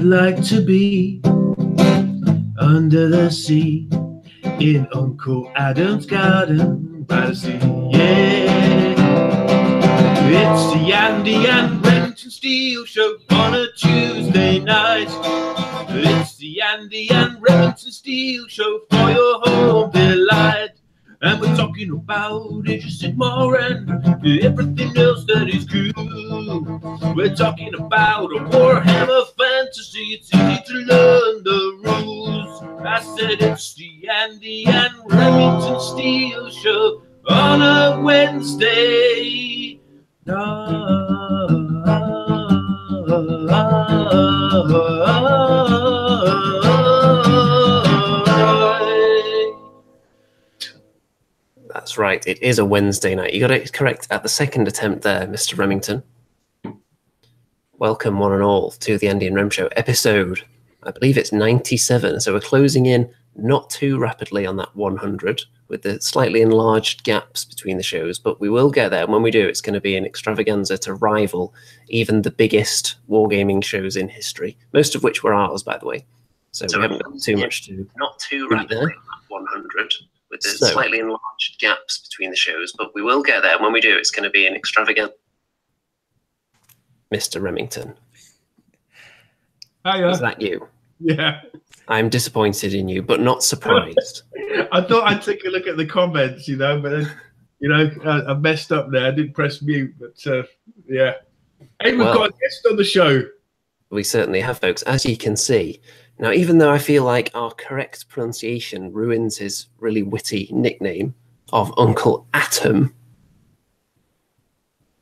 like to be under the sea in Uncle Adam's garden by the sea. Yeah, it's the Andy and Remington Steel Show on a Tuesday night. It's the Andy and Remington Steel Show for your home delight. And we're talking about Age of Sigmar and everything else that is cool. We're talking about a Warhammer fantasy. It's easy to learn the rules. I said it's the Andy and Remington Steel Show on a Wednesday night. That's right, it is a Wednesday night. You got it correct at the second attempt there, Mr. Remington. Welcome, one and all, to the Andy and Rem Show episode, I believe it's 97. So we're closing in not too rapidly on that 100 with the slightly enlarged gaps between the shows, but we will get there. And when we do, it's going to be an extravaganza to rival even the biggest wargaming shows in history, most of which were ours, by the way. So we haven't got too much to... Not too rapidly on that 100 with the slightly enlarged gaps between the shows, but we will get there. And when we do, it's going to be an extravagant. Mr. Remington. Hiya. Is that you? Yeah. I'm disappointed in you, but not surprised. I thought I'd take a look at the comments, you know, but then, you know, I messed up there. I didn't press mute, but yeah. Hey, we've got a guest on the show. We certainly have, folks, as you can see. Now, even though I feel like our correct pronunciation ruins his really witty nickname of Uncle Atom,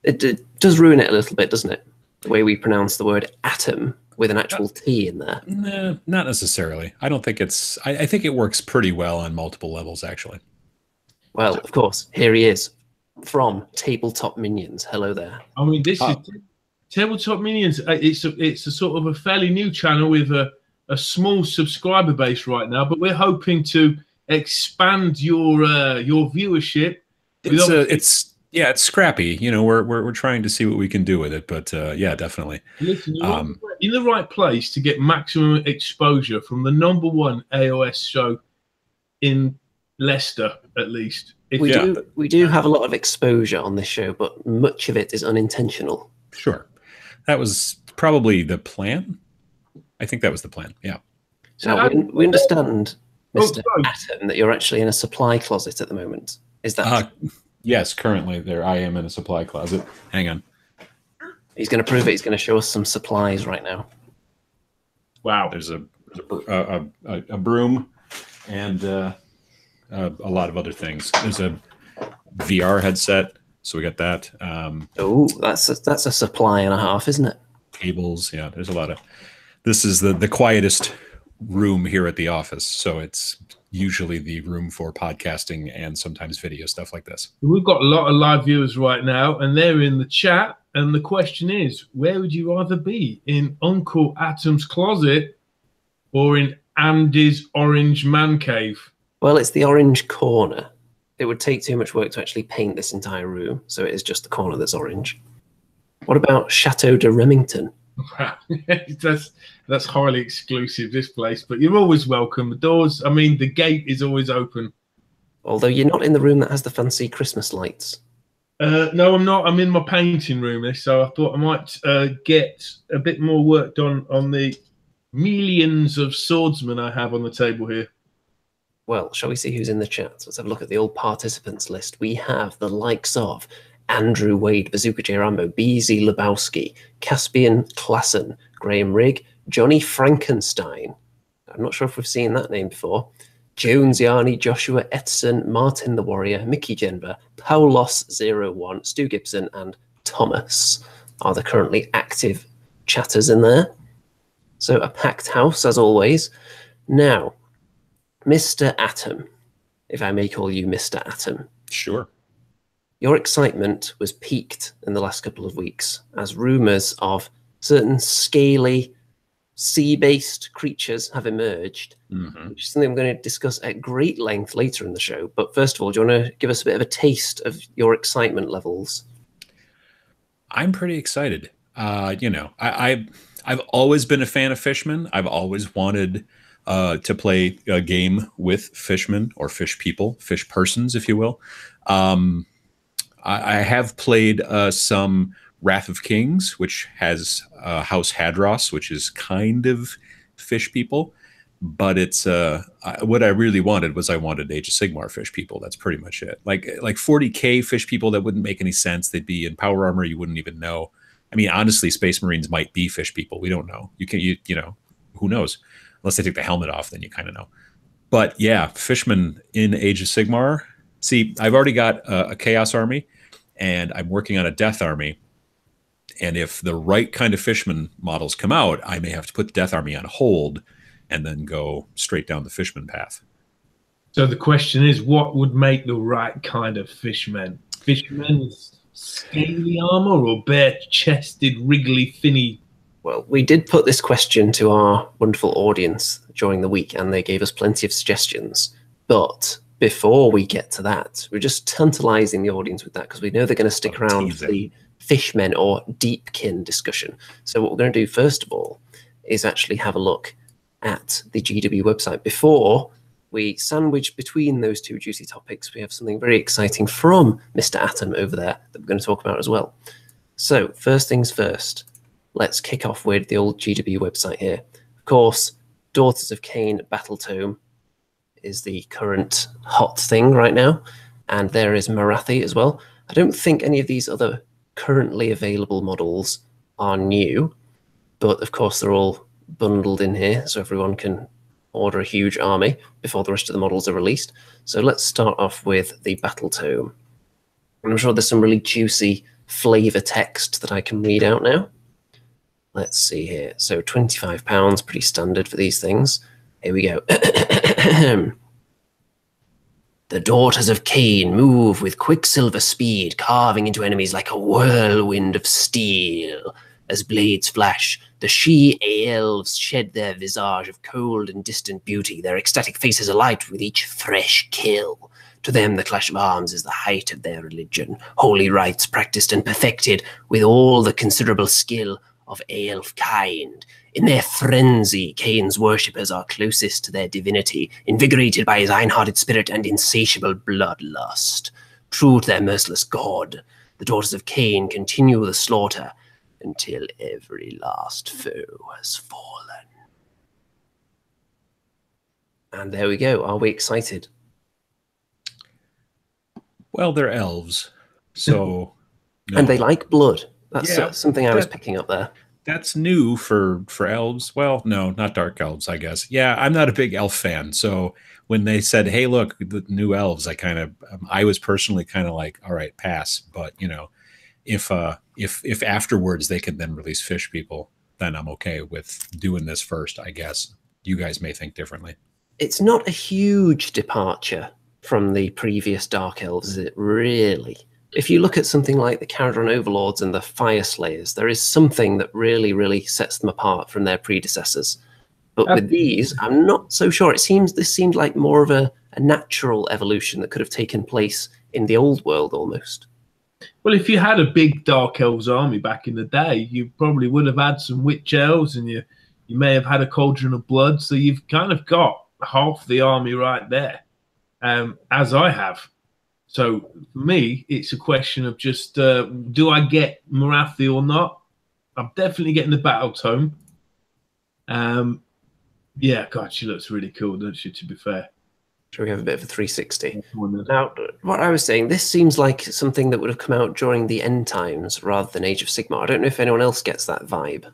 it does ruin it a little bit, doesn't it? The way we pronounce the word atom with an actual T in there. No, not necessarily. I don't think it's... I think it works pretty well on multiple levels, actually. Well, of course, here he is from Tabletop Minions. Hello there. I mean, this is Tabletop Minions. It's a sort of a fairly new channel with a small subscriber base right now, but we're hoping to expand your viewership. It's scrappy. You know, we're trying to see what we can do with it, but yeah, definitely. Listen, you're in the right place to get maximum exposure from the #1 AOS show in Leicester, at least. We do have a lot of exposure on this show, but much of it is unintentional. Sure, that was probably the plan. I think that was the plan. Yeah. So we understand, Mr. Atom, that you're actually in a supply closet at the moment. Is that? Yes, currently there I am in a supply closet. Hang on. He's going to prove it. He's going to show us some supplies right now. Wow. There's a broom and a lot of other things. There's a VR headset, so we got that. Oh, that's a supply and a half, isn't it? Cables, yeah. There's a lot of. This is the quietest room here at the office, so it's usually the room for podcasting and sometimes video stuff like this. We've got a lot of live viewers right now, and they're in the chat. And the question is, where would you rather be, in Uncle Atom's closet or in Andy's orange man cave? Well, it's the orange corner. It would take too much work to actually paint this entire room, so it is just the corner that's orange. What about Chateau de Remington? That's highly exclusive, this place, but you're always welcome. The doors, I mean, the gate is always open. Although you're not in the room that has the fancy Christmas lights. No, I'm not. I'm in my painting room, so I thought I might get a bit more work done on the millions of swordsmen I have on the table here. Well, shall we see who's in the chat? Let's have a look at the old participants list. We have the likes of Andrew Wade, Bazooka J. Rambo, BZ Lebowski, Caspian Klassen, Graham Rigg, Johnny Frankenstein. I'm not sure if we've seen that name before. Jones Yarny, Joshua Edson, Martin the Warrior, Mickey Jenber, Paulos01, Stu Gibson, and Thomas are the currently active chatters in there. So a packed house, as always. Now, Mr. Atom, if I may call you Mr. Atom. Sure. Your excitement was piqued in the last couple of weeks as rumours of certain scaly, sea-based creatures have emerged, which is something I'm going to discuss at great length later in the show. But first of all, do you want to give us a bit of a taste of your excitement levels? I'm pretty excited. You know, I I've always been a fan of Fishmen. I've always wanted to play a game with Fishmen or fish people, fish persons, if you will. I have played some Wrath of Kings, which has House Hadros, which is kind of fish people. But it's what I really wanted was I wanted Age of Sigmar fish people. That's pretty much it. Like 40K fish people that wouldn't make any sense. They'd be in power armor. You wouldn't even know. I mean, honestly, Space Marines might be fish people. We don't know. You know, who knows? Unless they take the helmet off, then you kind of know. But yeah, Fishmen in Age of Sigmar. See, I've already got a Chaos army, and I'm working on a Death army. And if the right kind of Fishman models come out, I may have to put the Death army on hold and then go straight down the Fishman path. So the question is, what would make the right kind of Fishmen? Fishmen scaly armor or bare-chested, wriggly, finny? Well, we did put this question to our wonderful audience during the week, and they gave us plenty of suggestions. But before we get to that, we're just tantalizing the audience with that because we know they're going to stick around for the Fishmen or Deepkin discussion. So what we're going to do first of all is actually have a look at the GW website. Before we sandwich between those two juicy topics, we have something very exciting from Mr. Atom over there that we're going to talk about as well. So first things first, let's kick off with the old GW website here. Of course, Daughters of Khaine Battle Tome is the current hot thing right now, and there is Morathi as well. I don't think any of these other currently available models are new, but of course they're all bundled in here so everyone can order a huge army before the rest of the models are released. So let's start off with the Battle Tome. And I'm sure there's some really juicy flavor text that I can read out now. Let's see here. So £25, pretty standard for these things. Here we go. The Daughters of Khaine move with quicksilver speed, carving into enemies like a whirlwind of steel. As blades flash, the she-elves shed their visage of cold and distant beauty, their ecstatic faces alight with each fresh kill. To them, the clash of arms is the height of their religion, holy rites practiced and perfected with all the considerable skill of elf kind. In their frenzy, Khaine's worshippers are closest to their divinity, invigorated by his iron-hearted spirit and insatiable bloodlust. True to their merciless god, the Daughters of Khaine continue the slaughter until every last foe has fallen. And there we go. Are we excited? Well, they're elves, so... No. And they like blood. That's something I was picking up there. That's new for elves. Well, no, not dark elves, I guess. Yeah, I'm not a big elf fan. So when they said, hey, look, the new elves, I was personally kind of like, all right, pass. But, you know, if afterwards they can then release fish people, then I'm okay with doing this first, I guess. You guys may think differently. It's not a huge departure from the previous dark elves, is it really? If you look at something like the Caradron Overlords and the Fire Slayers, there is something that really, really sets them apart from their predecessors. But with these, I'm not so sure. This seemed like more of a natural evolution that could have taken place in the old world almost. Well, if you had a big Dark Elves army back in the day, you probably would have had some Witch Elves, and you may have had a Cauldron of Blood. So you've kind of got half the army right there, as I have. So for me, it's a question of just, do I get Morathi or not? I'm definitely getting the Battle Tome. Yeah, God, she looks really cool, doesn't she, to be fair? Shall we have a bit of a 360? Now, what I was saying, this seems like something that would have come out during the end times rather than Age of Sigmar. I don't know if anyone else gets that vibe.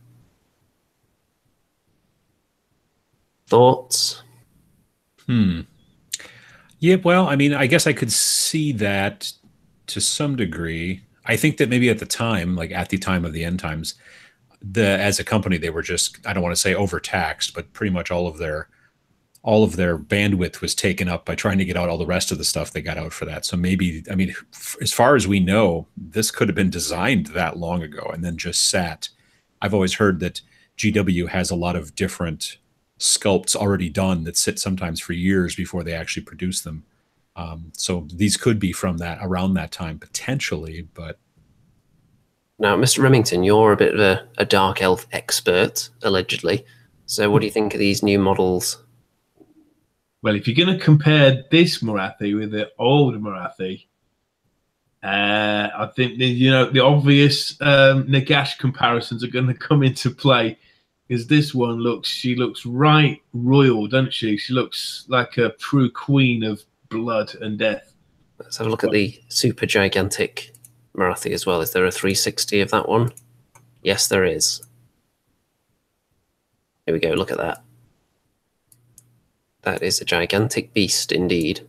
Thoughts? Yeah, well, I mean, I guess I could see that to some degree. I think that maybe at the time, like at the time of the end times, as a company, they were just, I don't want to say overtaxed, but pretty much all of their bandwidth was taken up by trying to get out all the rest of the stuff they got out for that. So maybe, I mean, as far as we know, this could have been designed that long ago and then just sat. I've always heard that GW has a lot of different sculpts already done that sit sometimes for years before they actually produce them. So these could be from around that time potentially, but Now, Mr. Remington, you're a bit of a dark elf expert, allegedly. So what do you think of these new models? Well, if you're going to compare this Morathi with the old Morathi, I think the obvious Nagash comparisons are going to come into play, because this one she looks right royal, doesn't she? She looks like a true queen of blood and death. Let's have a look at the super gigantic Morathi as well. Is there a 360 of that one? Yes, there is. Here we go. Look at that. That is a gigantic beast indeed.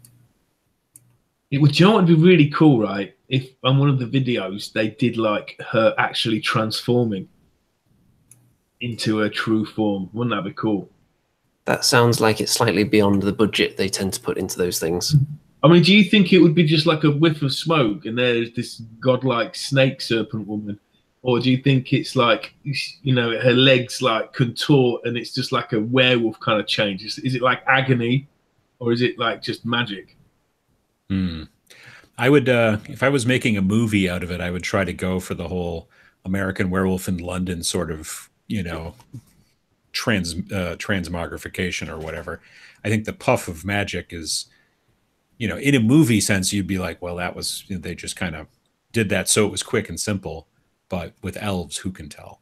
It would, you know what would be really cool, right? If on one of the videos they did like her actually transforming into her true form. Wouldn't that be cool? That sounds like it's slightly beyond the budget they tend to put into those things. I mean, do you think it would be just like a whiff of smoke and there's this godlike snake serpent woman? Or do you think it's like, her legs like contort and it's just like a werewolf kind of change? Is it like agony, or is it like just magic? I would, if I was making a movie out of it, I would try to go for the whole American Werewolf in London sort of, transmogrification or whatever. I think the puff of magic is, in a movie sense, you'd be like, well, that was, they just kind of did that so it was quick and simple. But with elves, who can tell?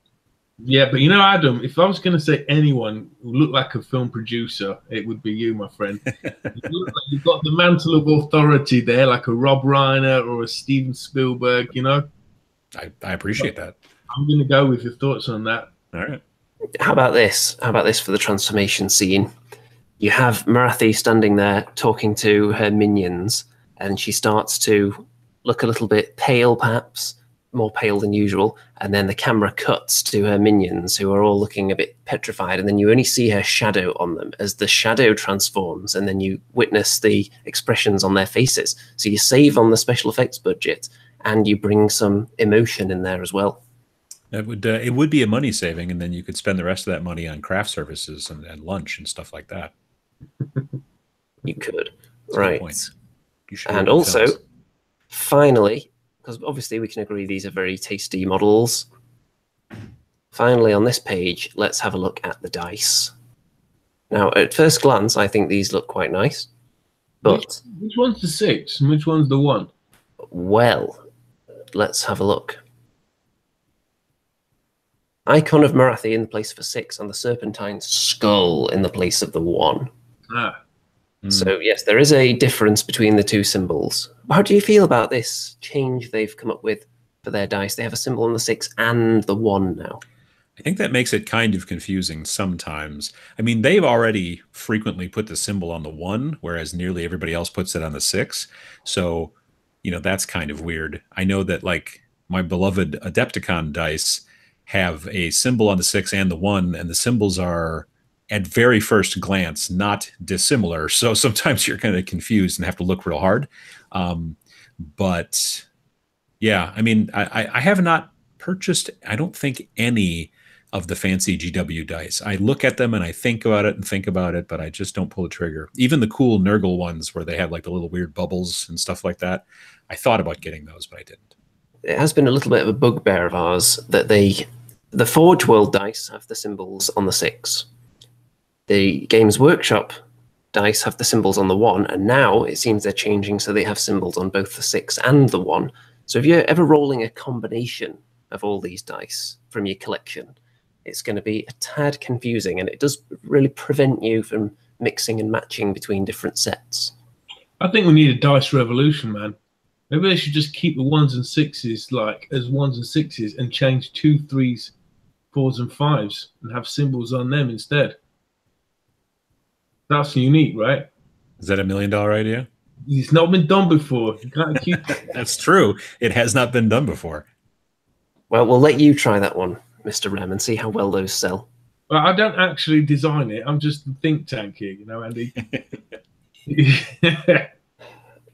Yeah, but Adam, if I was going to say anyone who looked like a film producer, it would be you, my friend. You look like you've got the mantle of authority there, like a Rob Reiner or a Steven Spielberg, I appreciate that. I'm going to go with your thoughts on that. All right. How about this? How about this for the transformation scene? You have Morathi standing there talking to her minions, and she starts to look a little bit pale, perhaps more pale than usual, and then the camera cuts to her minions, who are all looking a bit petrified, and then you only see her shadow on them as the shadow transforms, and then you witness the expressions on their faces. So you save on the special effects budget, and you bring some emotion in there as well. That would it would be a money saving, and then you could spend the rest of that money on craft services and lunch and stuff like that. You could. That's right. You should. And also, finally, because obviously we can agree these are very tasty models. Finally, on this page, let's have a look at the dice. Now, at first glance, I think these look quite nice. But which one's the 6 and which one's the 1? Well, let's have a look. Icon of Morathi in the place of a 6, and the serpentine skull in the place of the 1. So yes, there is a difference between the two symbols. How do you feel about this change they've come up with for their dice? They have a symbol on the 6 and the 1 now. I think that makes it kind of confusing sometimes. I mean, they've already frequently put the symbol on the 1, whereas nearly everybody else puts it on the 6. So, that's kind of weird. I know that, like, my beloved Adepticon dice have a symbol on the 6 and the 1, and the symbols are, at very first glance, not dissimilar. So sometimes you're kind of confused and have to look real hard. But yeah, I mean, I have not purchased, I don't think, any of the fancy GW dice. I look at them and I think about it, but I just don't pull the trigger. Even the cool Nurgle ones where they have like the little weird bubbles and stuff like that. I thought about getting those, but I didn't. It has been a little bit of a bugbear of ours that the Forge World dice have the symbols on the 6. The Games Workshop dice have the symbols on the 1, and now it seems they're changing so they have symbols on both the 6 and the 1. So if you're ever rolling a combination of all these dice from your collection, it's going to be a tad confusing, and it does really prevent you from mixing and matching between different sets. I think we need a dice revolution, man. Maybe they should just keep the 1s and 6s like as 1s and 6s and change 2, 3s, 4s and 5s and have symbols on them instead. That's unique, right? Is that $1 million idea? It's not been done before. You can't keep That's true. It has not been done before. Well, we'll let you try that one, Mr. Rem, and see how well those sell. Well, I don't actually design it. I'm just the think tank here, Andy.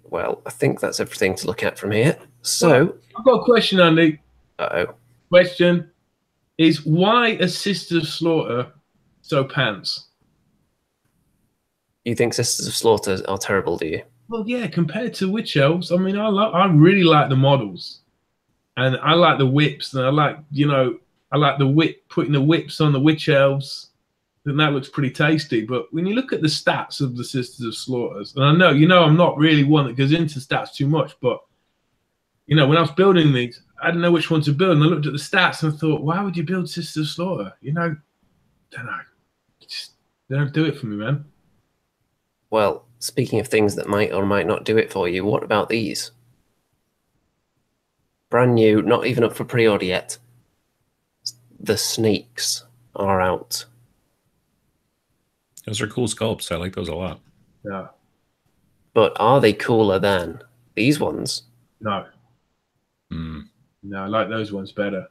Well, I think that's everything to look at from here. So, I've got a question, Andy. Uh-oh. Question is, why are Sisters of Slaughter so pants? You think Sisters of Slaughter are terrible, do you? Well, yeah, compared to Witch Elves, I mean, I really like the models. And I like the whips, and I like, I like the putting the whips on the witch elves. And that looks pretty tasty. But when you look at the stats of the Sisters of Slaughters, and I know, I'm not really one that goes into stats too much, but when I was building these, I didn't know which one to build, and I looked at the stats and I thought, why would you build Sisters of Slaughter? Don't know. They don't do it for me, man. Well, speaking of things that might or might not do it for you, what about these? Brand new, not even up for pre-order yet. The snakes are out. Those are cool sculpts. I like those a lot. Yeah. But are they cooler than these ones? No. No, I like those ones better.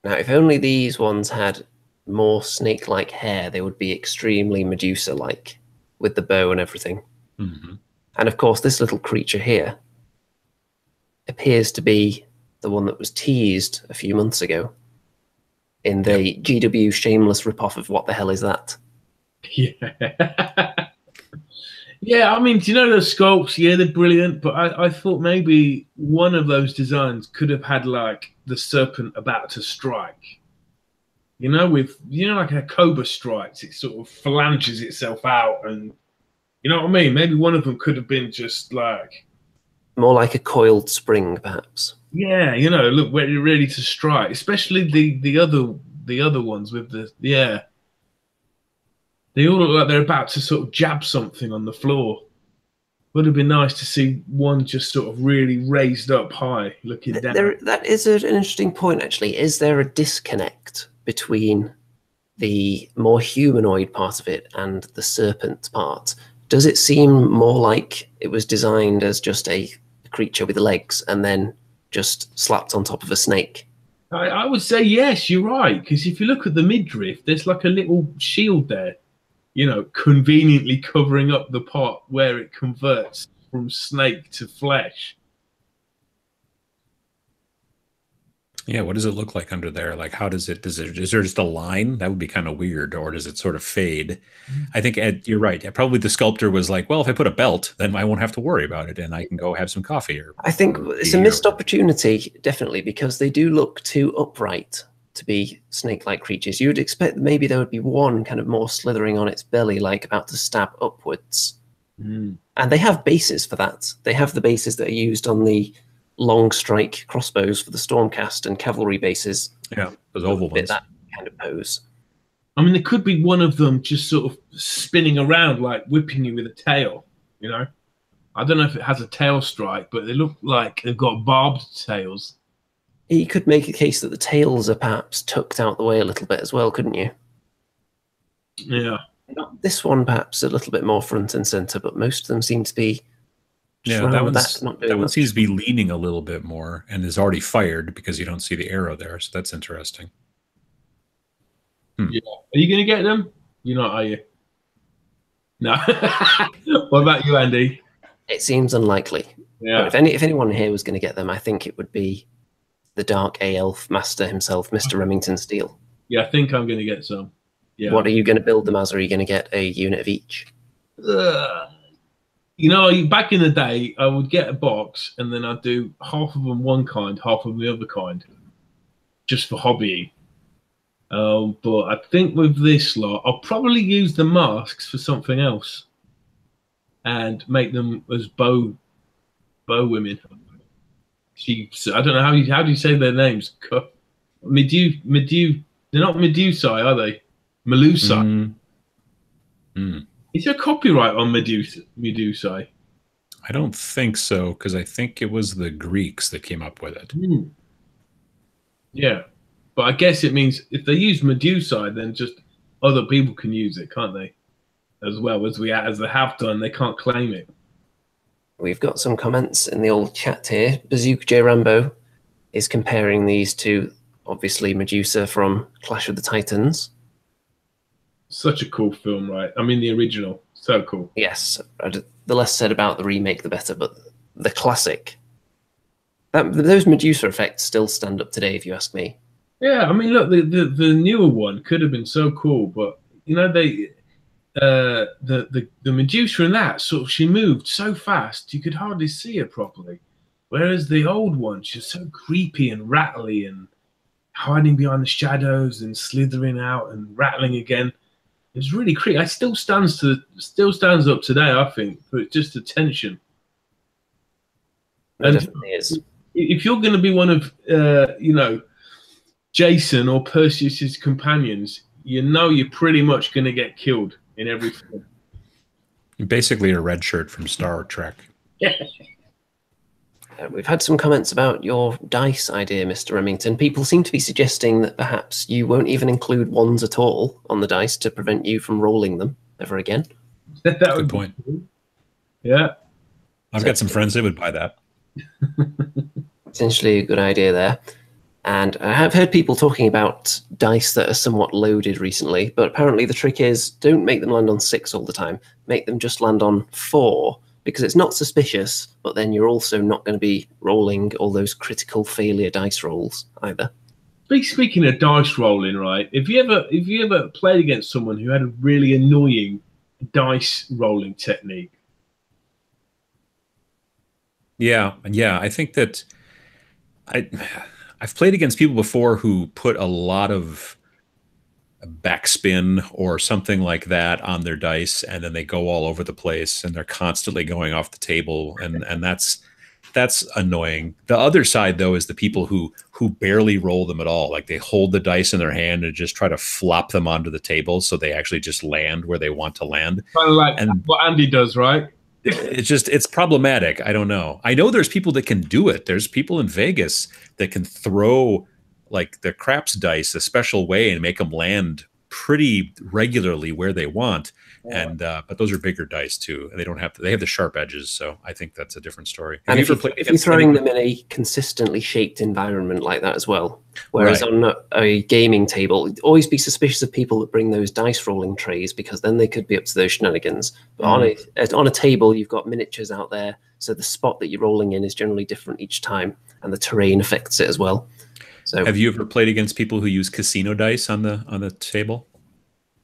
Now, if only these ones had more snake-like hair, they would be extremely Medusa-like, with the bow and everything. Mm-hmm. And of course, this little creature here appears to be the one that was teased a few months ago in the GW shameless ripoff of What the Hell Is That? Yeah. Yeah, I mean, do you know those sculpts? Yeah, they're brilliant, but I thought maybe one of those designs could have had like the serpent about to strike. With like a cobra strikes, it sort of phalanges itself out, and you know what I mean? Maybe one of them could have been just like more like a coiled spring, perhaps. Yeah, look, ready to strike, especially the other ones with the They all look like they're about to sort of jab something on the floor. Would have been nice to see one just sort of really raised up high, looking down. That is an interesting point, actually. Is there a disconnect between the more humanoid part of it and the serpent part? Does it seem more like it was designed as just a creature with legs and then just slapped on top of a snake? I would say yes, you're right. Because if you look at the midriff, there's like a little shield there. Conveniently covering up the part where it converts from snake to flesh. Yeah, what does it look like under there? Like, how is there just a line? That would be kind of weird. Or does it sort of fade? I think, Ed, you're right. Probably the sculptor was like, well, if I put a belt, then I won't have to worry about it, and I can go have some coffee. I think it's a missed opportunity, definitely, because they do look too upright to be snake-like creatures. You would expect maybe there would be one kind of more slithering on its belly, like about to stab upwards. And they have bases for that. They have the bases that are used on the long strike crossbows for the Stormcast and cavalry bases. Yeah, those oval ones. That kind of pose. I mean, there could be one of them just sort of spinning around, like whipping you with a tail, I don't know if it has a tail strike, but they look like they've got barbed tails. You could make a case that the tails are perhaps tucked out the way a little bit as well, couldn't you? Yeah. Not this one, perhaps a little bit more front and center, but most of them seem to be. Yeah, that one seems to be leaning a little bit more and is already fired because you don't see the arrow there. So that's interesting. Yeah. Are you going to get them? You're not, are you? No. What about you, Andy? It seems unlikely. Yeah. But if anyone here was going to get them, I think it would be the Dark A-Elf Master himself, Mr. Remington Steele. Yeah, I think I'm going to get some. Yeah. What are you going to build them as? Or are you going to get a unit of each? Back in the day, I would get a box and then I'd do half of them one kind, half of the other kind, just for hobbying. But I think with this lot, I'll probably use the masks for something else and make them as bow women. I don't know how do you say their names? They're not Medusae, are they? Melusae. Is there copyright on Medusae? I don't think so, because I think it was the Greeks that came up with it. Yeah, but I guess it means if they use Medusae, then just other people can use it, can't they? As well as they have done, they can't claim it. We've got some comments in the old chat here. Bazooka J. Rambo is comparing these to, obviously, Medusa from Clash of the Titans. Such a cool film, right? I mean, the original. So cool. Yes. The less said about the remake, the better. But the classic, those Medusa effects still stand up today, if you ask me. Yeah, I mean, look, the newer one could have been so cool, but, the Medusa in that, sort of, she moved so fast, you could hardly see her properly. Whereas the old one's just so creepy and rattly and hiding behind the shadows and slithering out and rattling again. It's really creepy. It still stands up today, I think, for just the tension. It definitely is. If you're going to be one of, Jason or Perseus's companions, you're pretty much going to get killed in every film. You're basically a red shirt from Star Trek. We've had some comments about your dice idea, Mr. Remington. People seem to be suggesting that perhaps you won't even include ones at all on the dice to prevent you from rolling them ever again. Good point. Yeah. I've got some friends that would buy that. Essentially a good idea there. And I have heard people talking about dice that are somewhat loaded recently, but apparently the trick is don't make them land on 6 all the time. Make them just land on 4, because it's not suspicious, but then you're also not going to be rolling all those critical failure dice rolls either. Speaking of dice rolling, right? If you ever played against someone who had a really annoying dice rolling technique? Yeah. I think that I've played against people before who put a lot of backspin or something like that on their dice, and then they go all over the place and they're constantly going off the table, and that's annoying. The other side, though, is the people who barely roll them at all. Like they hold the dice in their hand and just try to flop them onto the table so they actually just land where they want to land. Kind of like what Andy does, right? It's problematic. I don't know. I know there's people that can do it. There's people in Vegas that can throw like the craps dice a special way and make them land pretty regularly where they want. Yeah. And but those are bigger dice too. They don't have they have the sharp edges, so I think that's a different story. And if you're throwing them in a consistently shaped environment like that as well, whereas on a gaming table, always be suspicious of people that bring those dice rolling trays, because then they could be up to those shenanigans. But on a table, you've got miniatures out there, so the spot that you're rolling in is generally different each time, and the terrain affects it as well. So, have you ever played against people who use casino dice on the table?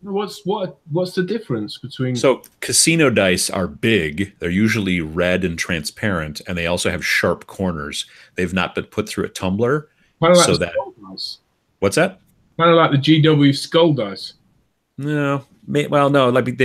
What's the difference between? So casino dice are big. They're usually red and transparent, and they also have sharp corners. They've not been put through a tumbler, kind of like so that. Dice. What's that? Kind of like the GW skull dice. No, well, no. Like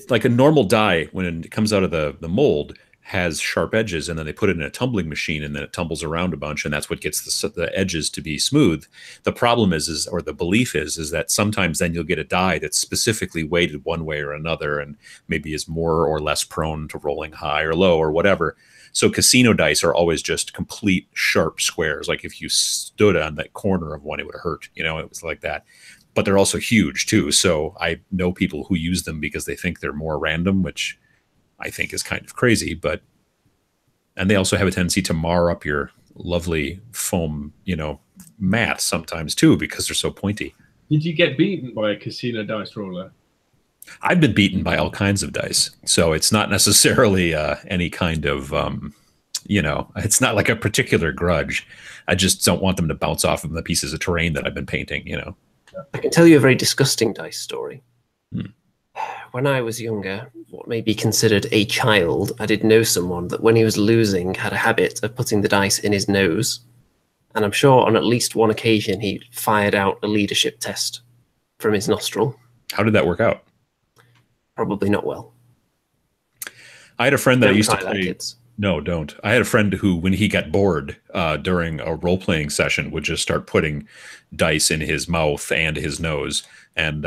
like a normal die when it comes out of the mold has sharp edges, and then they put it in a tumbling machine, and then it tumbles around a bunch, and that's what gets the edges to be smooth. The problem is or the belief is that sometimes then you'll get a die that's specifically weighted one way or another, and maybe is more or less prone to rolling high or low or whatever. So casino dice are always just complete sharp squares. Like if you stood on that corner of one, it would hurt. You know, it was like that. But they're also huge too. So I know people who use them because they think they're more random, which I think is kind of crazy, and they also have a tendency to mar up your lovely foam, mat sometimes too, because they're so pointy. Did you get beaten by a casino dice roller? I've been beaten by all kinds of dice, so it's not necessarily any kind of, it's not like a particular grudge. I just don't want them to bounce off of the pieces of terrain that I've been painting, I can tell you a very disgusting dice story. When I was younger, what may be considered a child, I did know someone that when he was losing had a habit of putting the dice in his nose. And I'm sure on at least one occasion he fired out a leadership test from his nostril. How did that work out? Probably not well. I had a friend that Don't used to try play. that, kids. No, don't. I had a friend who, when he got bored during a role-playing session, would just start putting dice in his mouth and his nose. And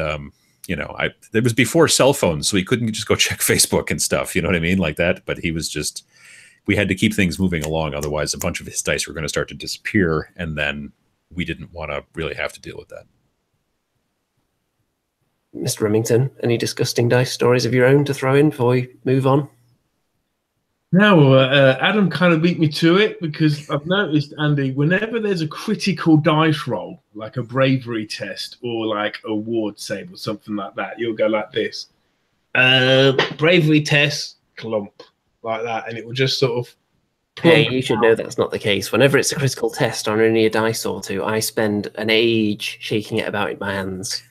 it was before cell phones, so he couldn't just go check Facebook and stuff, you know what I mean, like that. But he was just, we had to keep things moving along, otherwise a bunch of his dice were going to start to disappear, and then we didn't want to really have to deal with that. Mr. Remington, any disgusting dice stories of your own to throw in before we move on? No, Adam kind of beat me to it, because I've noticed, Andy, whenever there's a critical dice roll, like a bravery test or like a ward save or something like that, you'll go like this. Bravery test, clump, like that, and it will just sort of... Hey, you should know that's not the case. Whenever it's a critical test on only a dice or two, I spend an age shaking it about in my hands.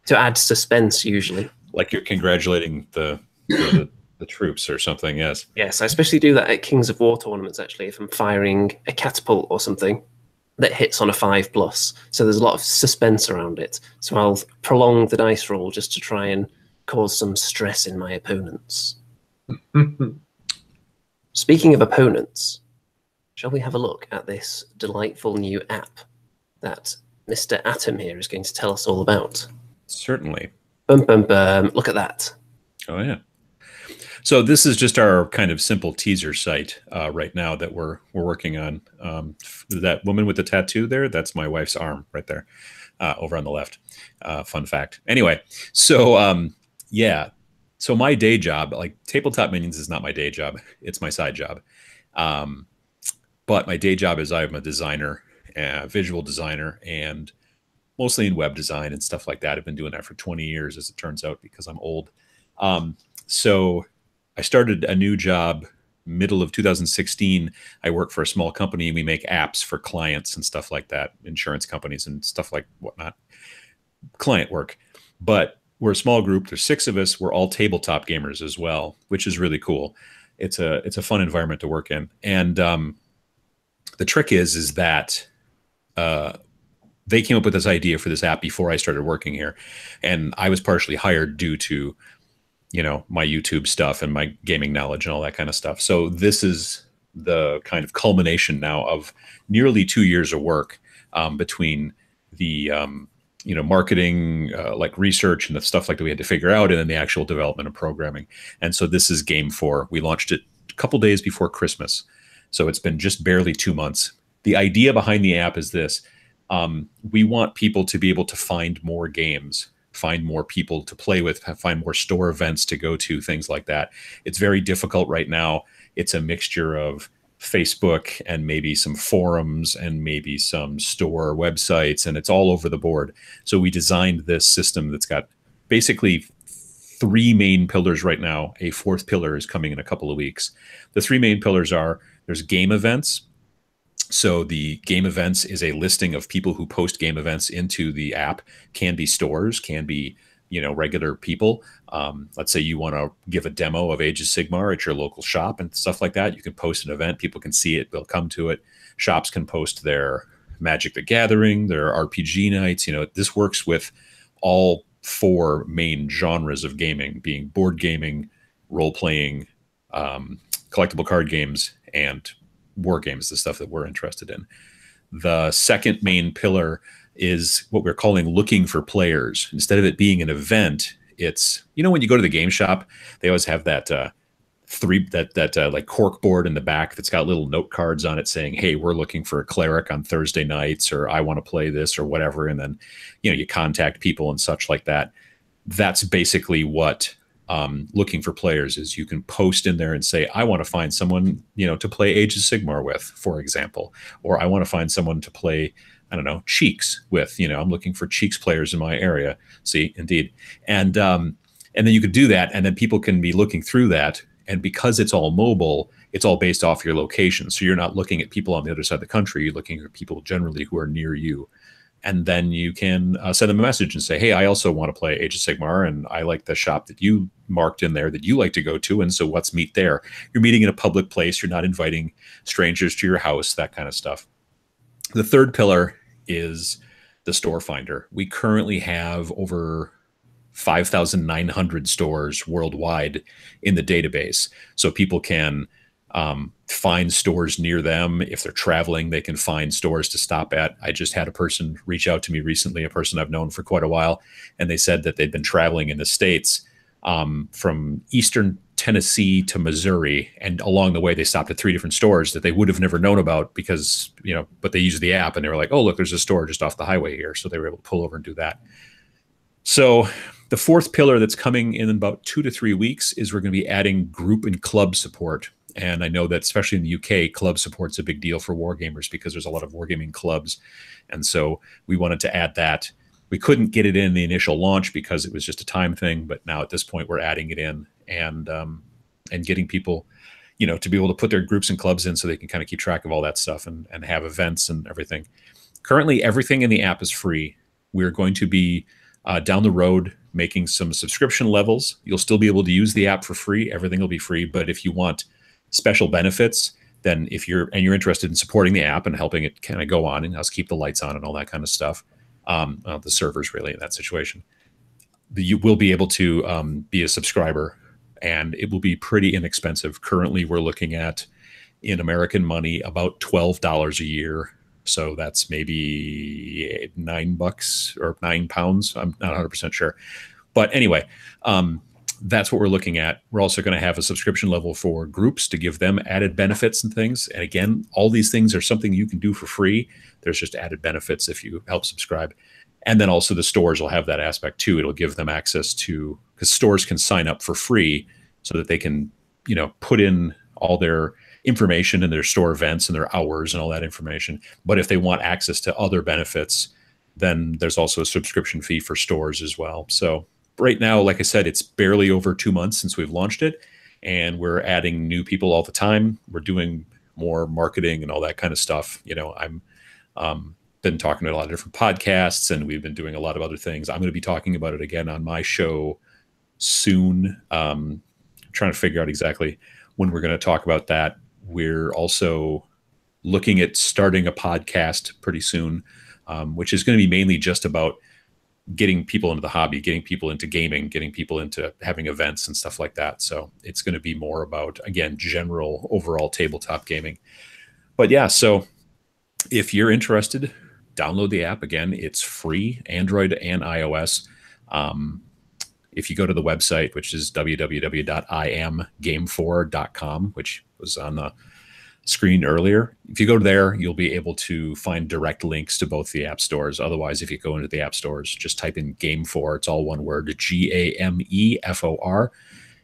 To add suspense, usually. Like you're congratulating the The troops or something, yes. Yes, I especially do that at Kings of War tournaments, actually, if I'm firing a catapult or something that hits on a 5+. So there's a lot of suspense around it. So I'll prolong the dice roll just to try and cause some stress in my opponents. Speaking of opponents, shall we have a look at this delightful new app that Mr. Atom here is going to tell us all about? Certainly. Bum, bum, bum. Look at that. Oh, yeah. So this is just our kind of simple teaser site right now that we're working on. That woman with the tattoo there, that's my wife's arm right there over on the left. Fun fact. Anyway, so yeah. So my day job, like Tabletop Minions is not my day job. It's my side job. But my day job is I'm a designer, visual designer, and mostly in web design and stuff like that. I've been doing that for 20 years, as it turns out, because I'm old. So I started a new job middle of 2016. I work for a small company and we make apps for clients and stuff like that, insurance companies and stuff like whatnot, client work. But we're a small group. There's 6 of us. We're all tabletop gamers as well, which is really cool. It's a fun environment to work in. And the trick is that they came up with this idea for this app before I started working here. And I was partially hired due to, you know, my YouTube stuff and my gaming knowledge and all that kind of stuff. So this is the kind of culmination now of nearly 2 years of work between the, you know, marketing, like research and the stuff like that we had to figure out, and then the actual development of programming. And so this is game 4. We launched it a couple days before Christmas. So it's been just barely 2 months. The idea behind the app is this. We want people to be able to find more games, find more people to play with, find more store events to go to, things like that. It's very difficult right now. It's a mixture of Facebook and maybe some forums and maybe some store websites, and it's all over the board. So we designed this system that's got basically 3 main pillars right now. A 4th pillar is coming in a couple of weeks. The 3 main pillars are, there's game events. So the game events is a listing of people who post game events into the app. Can be stores, can be, you know, regular people. Let's say you want to give a demo of Age of Sigmar at your local shop and stuff like that. You can post an event. People can see it. They'll come to it. Shops can post their Magic the Gathering, their RPG nights. You know, this works with all 4 main genres of gaming, being board gaming, role-playing, collectible card games, and war games, the stuff that we're interested in. The second main pillar is what we're calling looking for players. Instead of it being an event, it's, you know, when you go to the game shop, they always have that like cork board in the back that's got little note cards on it saying, hey, we're looking for a cleric on Thursday nights, or I want to play this or whatever. And then, you know, you contact people and such like that. That's basically what looking for players is. You can post in there and say, I want to find someone, you know, to play Age of Sigmar with, for example, or I want to find someone to play, I don't know, Cheeks with, you know, I'm looking for Cheeks players in my area. See, indeed. And then you could do that, and then people can be looking through that. And because it's all mobile, it's all based off your location. So you're not looking at people on the other side of the country. You're looking at people generally who are near you. And then you can send them a message and say, hey, I also want to play Age of Sigmar, and I like the shop that you marked in there that you like to go to, and so let's meet there. You're meeting in a public place. You're not inviting strangers to your house, that kind of stuff. The third pillar is the store finder. We currently have over 5,900 stores worldwide in the database. So people can find stores near them. If they're traveling, they can find stores to stop at. I just had a person reach out to me recently, a person I've known for quite a while, and they said that they'd been traveling in the States from Eastern Tennessee to Missouri, and along the way they stopped at 3 different stores that they would have never known about because, you know, but they used the app and they were like, oh, look, there's a store just off the highway here. So they were able to pull over and do that. So the 4th pillar that's coming in about 2 to 3 weeks is we're going to be adding group and club support. And I know that especially in the UK, club support's a big deal for wargamers because there's a lot of wargaming clubs. And so we wanted to add that. We couldn't get it in the initial launch because it was just a time thing. But now at this point, we're adding it in and getting people, you know, to be able to put their groups and clubs in so they can kind of keep track of all that stuff and have events and everything. Currently, everything in the app is free. We're going to be down the road making some subscription levels. You'll still be able to use the app for free. Everything will be free. But if you want special benefits, then if you're interested in supporting the app and helping it kind of go on and us keep the lights on and all that kind of stuff, the servers really in that situation, you will be able to be a subscriber, and it will be pretty inexpensive. Currently, we're looking at, in American money, about $12 a year. So that's maybe $9 or £9. I'm not 100% sure. But anyway, that's what we're looking at. We're also going to have a subscription level for groups to give them added benefits and things. And again, all these things are something you can do for free. There's just added benefits if you help subscribe. And then also the stores will have that aspect too. It'll give them access to, because stores can sign up for free so that they can, put in all their information and their store events and their hours and all that information. But if they want access to other benefits, then there's also a subscription fee for stores as well. So right now, like I said, it's barely over 2 months since we've launched it, and we're adding new people all the time. We're doing more marketing and all that kind of stuff. I'm been talking to a lot of different podcasts, and we've been doing a lot of other things. I'm going to be talking about it again on my show soon. Trying to figure out exactly when we're going to talk about that. We're also looking at starting a podcast pretty soon, which is going to be mainly just about getting people into the hobby, getting people into gaming, getting people into having events and stuff like that. So it's going to be more about, again, general overall tabletop gaming. But yeah, so if you're interested, download the app. Again, it's free, Android and iOS. If you go to the website, which is www.iamgame4.com, which was on the screen earlier, if you go there, you'll be able to find direct links to both the app stores. Otherwise, if you go into the app stores, just type in Game4. It's all one word, GAMEFOR.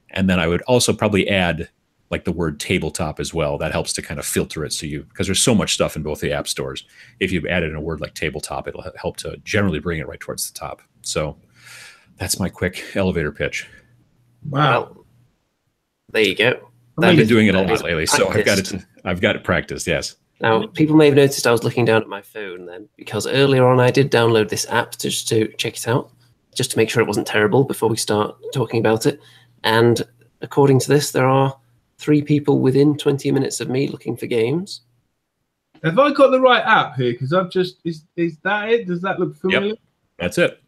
And then I would also probably add like the word tabletop as well. That helps to kind of filter it. So because there's so much stuff in both the app stores. If you've added in a word like tabletop, it'll help to generally bring it right towards the top. So that's my quick elevator pitch. Wow. There you go. I've been doing it a lot lately, so I've got it practiced, yes. Now, people may have noticed I was looking down at my phone then, because earlier on I did download this app just to check it out, just to make sure it wasn't terrible before we start talking about it. And according to this, there are 3 people within 20 minutes of me looking for games. Have I got the right app here? Because I've just, is that it? Does that look familiar? Yep, that's it.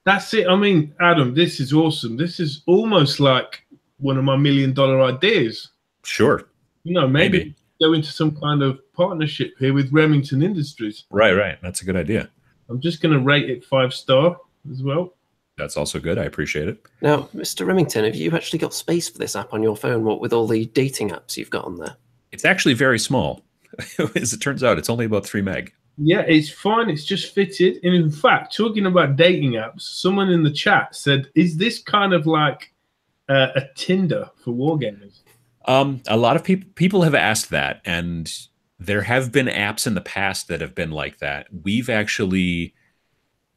That's it. I mean, Adam, this is awesome. This is almost like one of my $1 million ideas. Sure. Maybe go into some kind of partnership here with Remington Industries. Right. That's a good idea. I'm just going to rate it 5-star as well. That's also good. I appreciate it. Now, Mr. Remington, have you actually got space for this app on your phone? What with all the dating apps you've got on there? It's actually very small. As it turns out, it's only about 3 meg. Yeah, it's fine. It's just fitted. And in fact, talking about dating apps, someone in the chat said, is this kind of like a Tinder for wargamers? A lot of people have asked that, and there have been apps in the past that have been like that. We've actually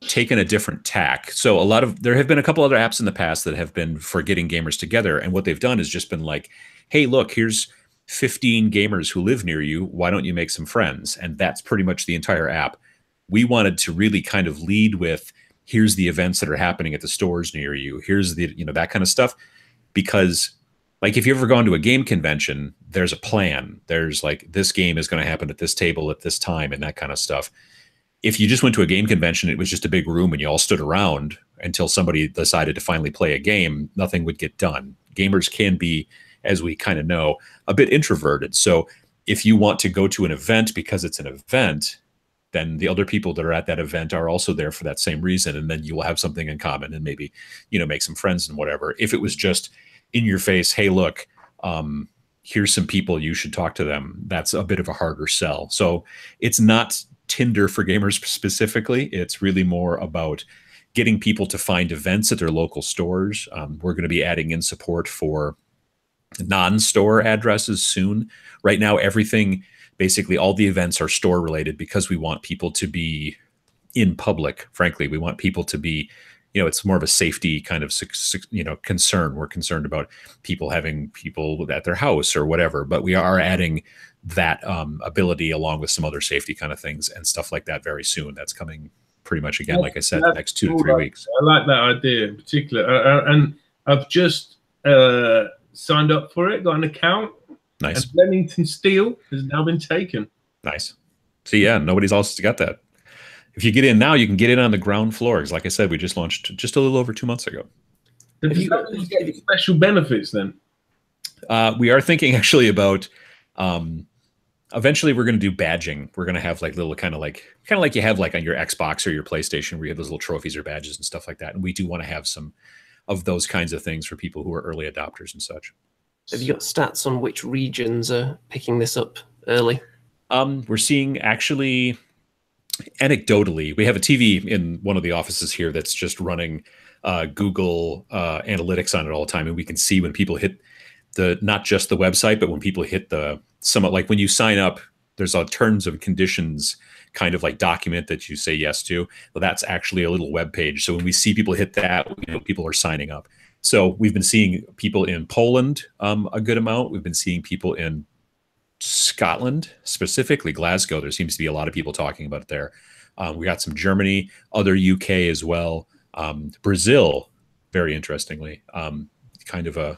taken a different tack. So there have been a couple other apps in the past that have been for getting gamers together, and what they've done is just been like, hey, look, here's 15 gamers who live near you. Why don't you make some friends? And that's pretty much the entire app. We wanted to really kind of lead with, here's the events that are happening at the stores near you. Here's the, that kind of stuff. Because like if you've ever gone to a game convention, there's a plan. There's like, this game is going to happen at this table at this time and that kind of stuff. If you just went to a game convention, it was just a big room and you all stood around until somebody decided to finally play a game, nothing would get done. Gamers can be, as we kind of know, a bit introverted. So if you want to go to an event because it's an event, then the other people that are at that event are also there for that same reason. And then you will have something in common and maybe, make some friends and whatever. If it was just in your face, hey, look, here's some people, you should talk to them, that's a bit of a harder sell. So it's not Tinder for gamers specifically. It's really more about getting people to find events at their local stores. We're going to be adding in support for non-store addresses soon. Right now, everything, basically all the events are store related because we want people to be in public. Frankly, we want people to be, it's more of a safety kind of, concern. We're concerned about people having people at their house or whatever, but we are adding that ability along with some other safety kind of things and stuff like that very soon. That's coming pretty much again, like I said, the next 2 to cool. 3 weeks. I like that idea in particular. And I've just signed up for it, got an account. Nice. And Remington Steel has now been taken. Nice. See, yeah, nobody else has got that. If you get in now, you can get in on the ground floor. Because like I said, we just launched just a little over 2 months ago. Does that mean you get special benefits then? We are thinking actually about eventually we're going to do badging. We're going to have like little kind of like you have like on your Xbox or your PlayStation where you have those little trophies or badges and stuff like that. And we do want to have some of those kinds of things for people who are early adopters and such. Have you got stats on which regions are picking this up early? We're seeing actually, anecdotally, we have a TV in one of the offices here that's just running Google analytics on it all the time, and we can see when people hit not just the website, but when people hit somewhat like when you sign up, there's a terms and conditions kind of like document that you say yes to. Well, that's actually a little web page. So when we see people hit that, people are signing up. So we've been seeing people in Poland a good amount. We've been seeing people in Scotland, specifically Glasgow. There seems to be a lot of people talking about it there. We got some Germany, other UK as well. Brazil, very interestingly, kind of a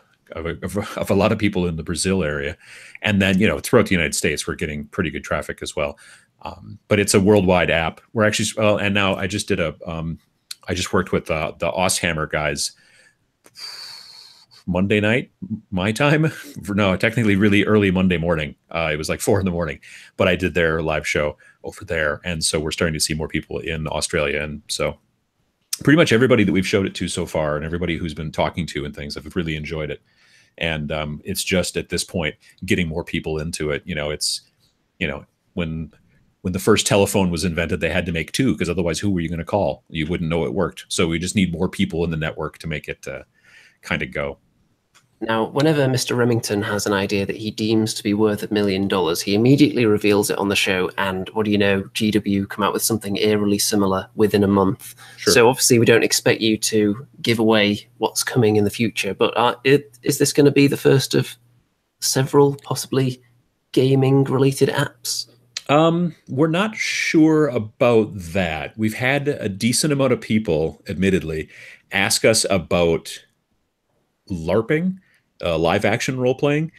lot of people in the Brazil area. And then, throughout the United States, we're getting pretty good traffic as well. But it's a worldwide app. We're actually, and now I just did I just worked with the Osshammer guys Monday night, my time. No, technically really early Monday morning. It was like 4 a.m, but I did their live show over there. And so we're starting to see more people in Australia. And so pretty much everybody that we've showed it to so far and everybody who's been talking to and things have really enjoyed it. And it's just at this point, getting more people into it. It's, when the first telephone was invented, they had to make 2 because otherwise who were you going to call? You wouldn't know it worked. So we just need more people in the network to make it kind of go. Now, whenever Mr. Remington has an idea that he deems to be worth $1 million, he immediately reveals it on the show. And what do you know? GW come out with something eerily similar within a month. Sure. So obviously we don't expect you to give away what's coming in the future. But is this going to be the first of several possibly gaming-related apps? We're not sure about that. We've had a decent amount of people, admittedly, ask us about LARPing, live action role playing.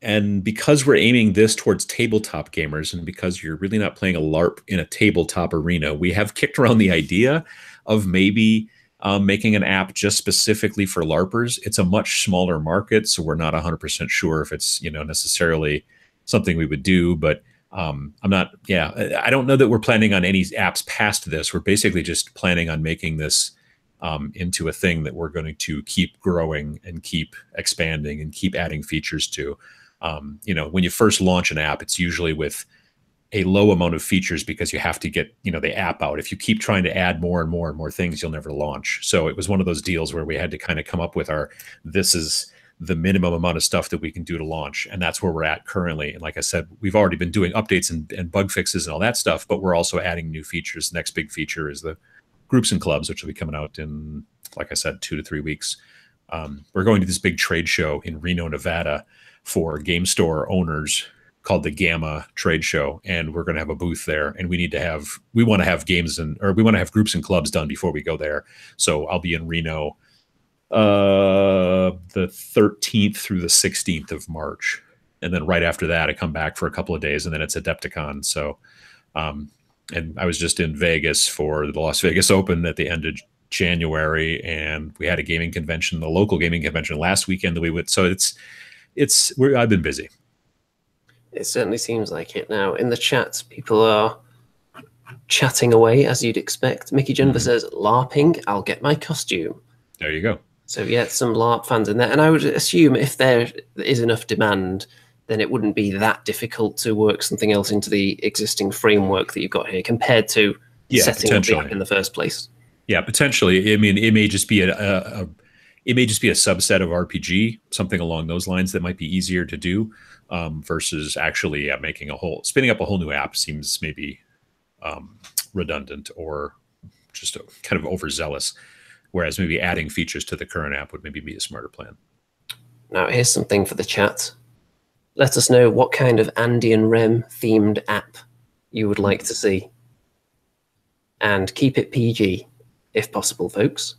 And because we're aiming this towards tabletop gamers, and because you're really not playing a LARP in a tabletop arena, we have kicked around the idea of maybe making an app just specifically for LARPers. It's a much smaller market, so we're not 100% sure if it's necessarily something we would do. But I'm not. Yeah, I don't know that we're planning on any apps past this. We're basically just planning on making this into a thing that we're going to keep growing and keep expanding and keep adding features to. When you first launch an app, it's usually with a low amount of features because you have to get, the app out. If you keep trying to add more and more and more things, you'll never launch. So it was one of those deals where we had to kind of come up with this is the minimum amount of stuff that we can do to launch. And that's where we're at currently. And like I said, we've already been doing updates and bug fixes and all that stuff, but we're also adding new features. The next big feature is the groups and clubs, which will be coming out in, like I said, 2 to 3 weeks. We're going to this big trade show in Reno, Nevada for game store owners called the Gamma Trade Show. And we're going to have a booth there. And we want to have games we want to have groups and clubs done before we go there. So I'll be in Reno the 13th through the 16th of March. And then right after that, I come back for a couple of days and then it's Adepticon. So, and I was just in Vegas for the Las Vegas Open at the end of January, and we had a gaming convention, the local gaming convention last weekend that we went. So I've been busy. It certainly seems like it. Now, in the chat, people are chatting away as you'd expect. Mickey Jennifer says, LARPing, I'll get my costume. There you go. So yeah, some LARP fans in there. And I would assume if there is enough demand, then it wouldn't be that difficult to work something else into the existing framework that you've got here compared to setting up the app in the first place. Yeah, potentially. I mean, it may just be a subset of RPG, something along those lines that might be easier to do versus actually spinning up a whole new app seems maybe redundant or just kind of overzealous. Whereas maybe adding features to the current app would maybe be a smarter plan. Now, here's something for the chat. Let us know what kind of Andy and Rem themed app you would like to see. And keep it PG, if possible, folks.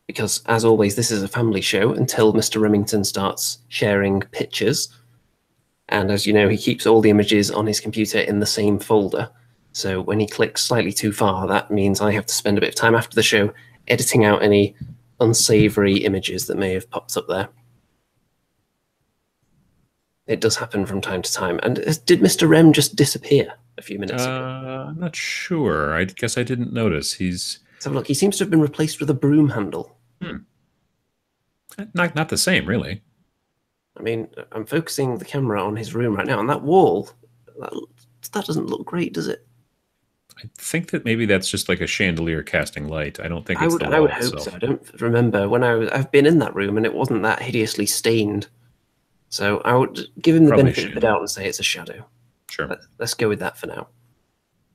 Because, as always, this is a family show until Mr. Remington starts sharing pictures. And as you know, he keeps all the images on his computer in the same folder. So when he clicks slightly too far, that means I have to spend a bit of time after the show editing out any unsavory images that may have popped up there. It does happen from time to time. And did Mr. Rem just disappear a few minutes ago? I'm not sure. I guess I didn't notice. He's... So look, he seems to have been replaced with a broom handle. Not the same, really. I mean, I'm focusing the camera on his room right now, and that wall, that doesn't look great, does it? I think that maybe that's just like a chandelier casting light. I don't think it's the wall I would hope itself. so. I don't remember when I've been in that room and it wasn't that hideously stained. So I would give him the benefit of the doubt and say it's a shadow. Sure. Let's go with that for now.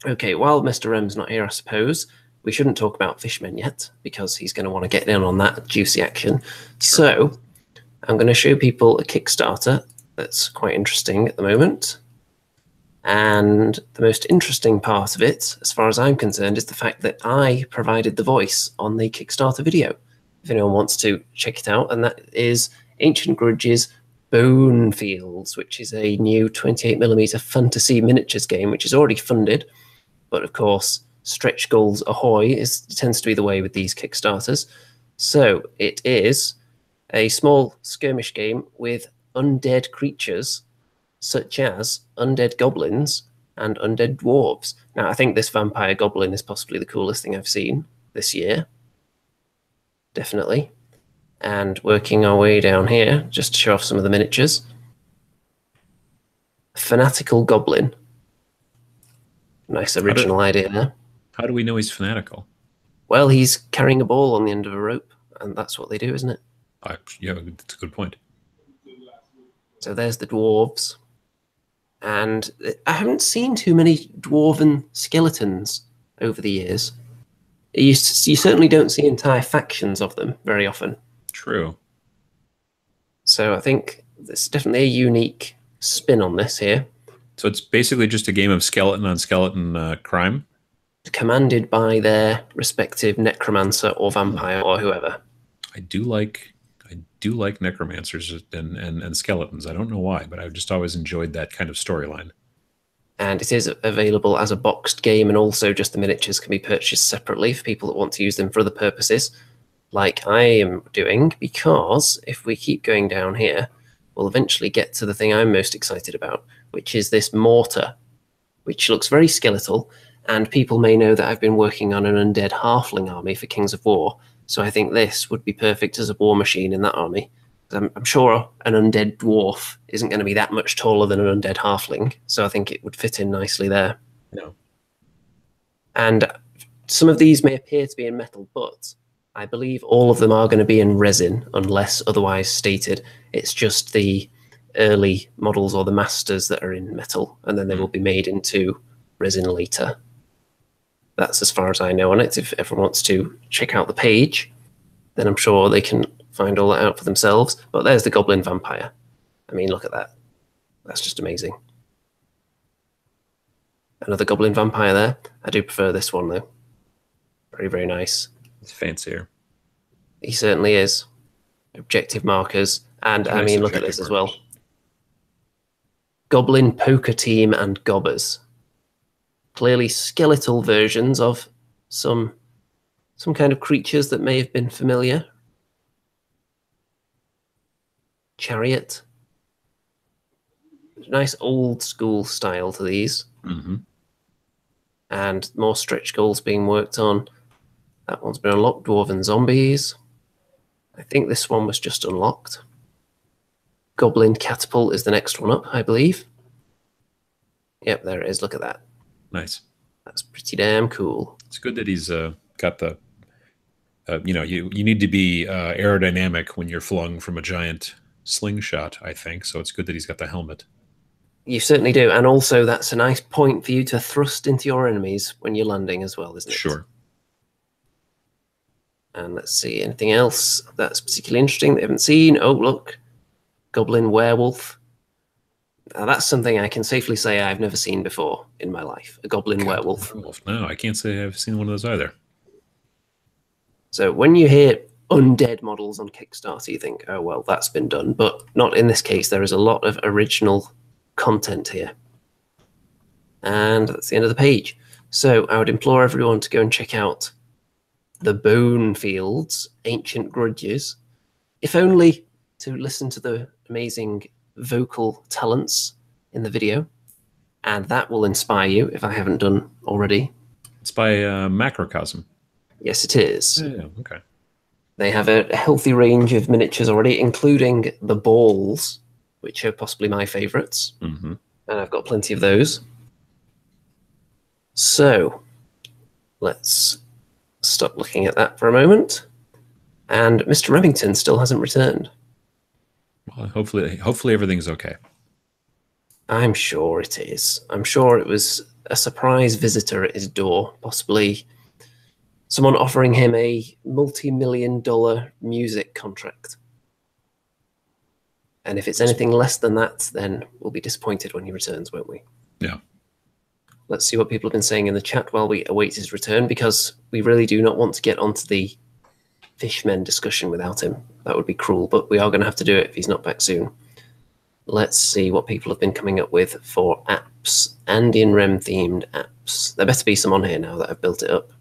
Okay, while Mr. Rem's not here, I suppose, we shouldn't talk about Fishmen yet, because he's going to want to get in on that juicy action. Sure. So I'm going to show people a Kickstarter that's quite interesting at the moment. And the most interesting part of it, as far as I'm concerned, is the fact that I provided the voice on the Kickstarter video. If anyone wants to check it out, and that is Ancient Grudges Bone Fields, which is a new 28mm fantasy miniatures game, which is already funded. But of course, stretch goals ahoy tends to be the way with these Kickstarters. So it is a small skirmish game with undead creatures, such as undead goblins and undead dwarves. Now, I think this vampire goblin is possibly the coolest thing I've seen this year. Definitely. And working our way down here, just to show off some of the miniatures. Fanatical goblin. Nice original idea there. How do we know he's fanatical? Well, he's carrying a ball on the end of a rope, and that's what they do, isn't it? Yeah, that's a good point. So there's the dwarves. And I haven't seen too many dwarven skeletons over the years. You certainly don't see entire factions of them very often. True. So I think there's definitely a unique spin on this here. So it's basically just a game of skeleton on skeleton crime? Commanded by their respective necromancer or vampire or whoever. I do like necromancers and skeletons. I don't know why, but I've just always enjoyed that kind of storyline. And it is available as a boxed game, and also just the miniatures can be purchased separately for people that want to use them for other purposes, like I am doing, because if we keep going down here, we'll eventually get to the thing I'm most excited about, which is this mortar, which looks very skeletal, and people may know that I've been working on an undead halfling army for Kings of War, so I think this would be perfect as a war machine in that army. I'm sure an undead dwarf isn't going to be that much taller than an undead halfling, so I think it would fit in nicely there. No. And some of these may appear to be in metal, but I believe all of them are going to be in resin, unless otherwise stated. It's just the early models or the masters that are in metal, and then they will be made into resin later. That's as far as I know on it. If everyone wants to check out the page, then I'm sure they can find all that out for themselves. But there's the Goblin Vampire. I mean, look at that. That's just amazing. Another Goblin Vampire there. I do prefer this one, though. Very, very nice. It's fancier. He certainly is. Objective markers. And, I mean, look at this as well. Goblin Poker Team and Gobbers. Clearly skeletal versions of some kind of creatures that may have been familiar. Chariot. Nice old school style to these. Mm-hmm. And more stretch goals being worked on. That one's been unlocked. Dwarven Zombies. I think this one was just unlocked. Goblin Catapult is the next one up, I believe. Yep, there it is. Look at that. Nice. That's pretty damn cool. It's good that he's got the, you need to be aerodynamic when you're flung from a giant slingshot, I think. So it's good that he's got the helmet. You certainly do. And also that's a nice point for you to thrust into your enemies when you're landing as well, isn't it? Sure. And let's see, anything else that's particularly interesting that I haven't seen? Oh, look. Goblin Werewolf. Now, that's something I can safely say I've never seen before in my life. A goblin werewolf. No, I can't say I've seen one of those either. So when you hear undead models on Kickstarter, you think, oh, well, that's been done. But not in this case. There is a lot of original content here. And that's the end of the page. So I would implore everyone to go and check out the Bone Fields, Ancient Grudges, if only to listen to the amazing vocal talents in the video. And that will inspire you, if I haven't done already. It's by Macrocosm. Yes, it is. Yeah, okay. They have a healthy range of miniatures already, including the balls, which are possibly my favourites. Mm-hmm. And I've got plenty of those. So let's stop looking at that for a moment. And Mr. Remington still hasn't returned. Well, hopefully everything's okay. I'm sure it is. I'm sure it was a surprise visitor at his door, possibly someone offering him a multi-million-dollar music contract. And if it's anything less than that, then we'll be disappointed when he returns, won't we? Yeah. Let's see what people have been saying in the chat while we await his return, because we really do not want to get onto the Fishmen discussion without him. That would be cruel, but we are going to have to do it if he's not back soon. Let's see what people have been coming up with for apps. Andean Rem-themed apps. There better be some on here now that I've built it up.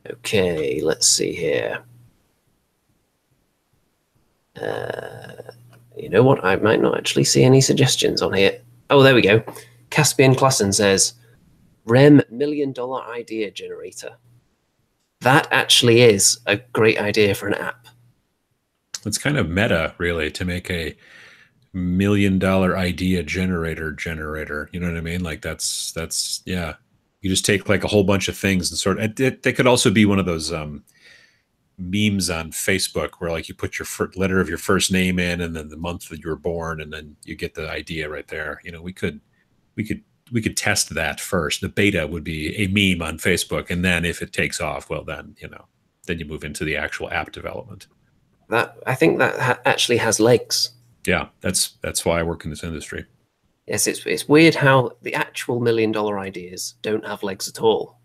Okay, let's see here. You know what? I might not actually see any suggestions on here. Oh, there we go. Caspian Klassen says, Rem $1 Million Idea Generator. That actually is a great idea for an app. It's kind of meta, really, to make a $1 million idea generator. You know what I mean? Like that's yeah. You just take like a whole bunch of things and sort of. They could also be one of those memes on Facebook where like you put your letter of your first name in and then the month that you were born and then you get the idea right there. You know, we could test that first. The beta would be a meme on Facebook, and then if it takes off, well, then then you move into the actual app development. I think that actually has legs. Yeah, that's why I work in this industry. Yes, it's weird how the actual $1 million ideas don't have legs at all,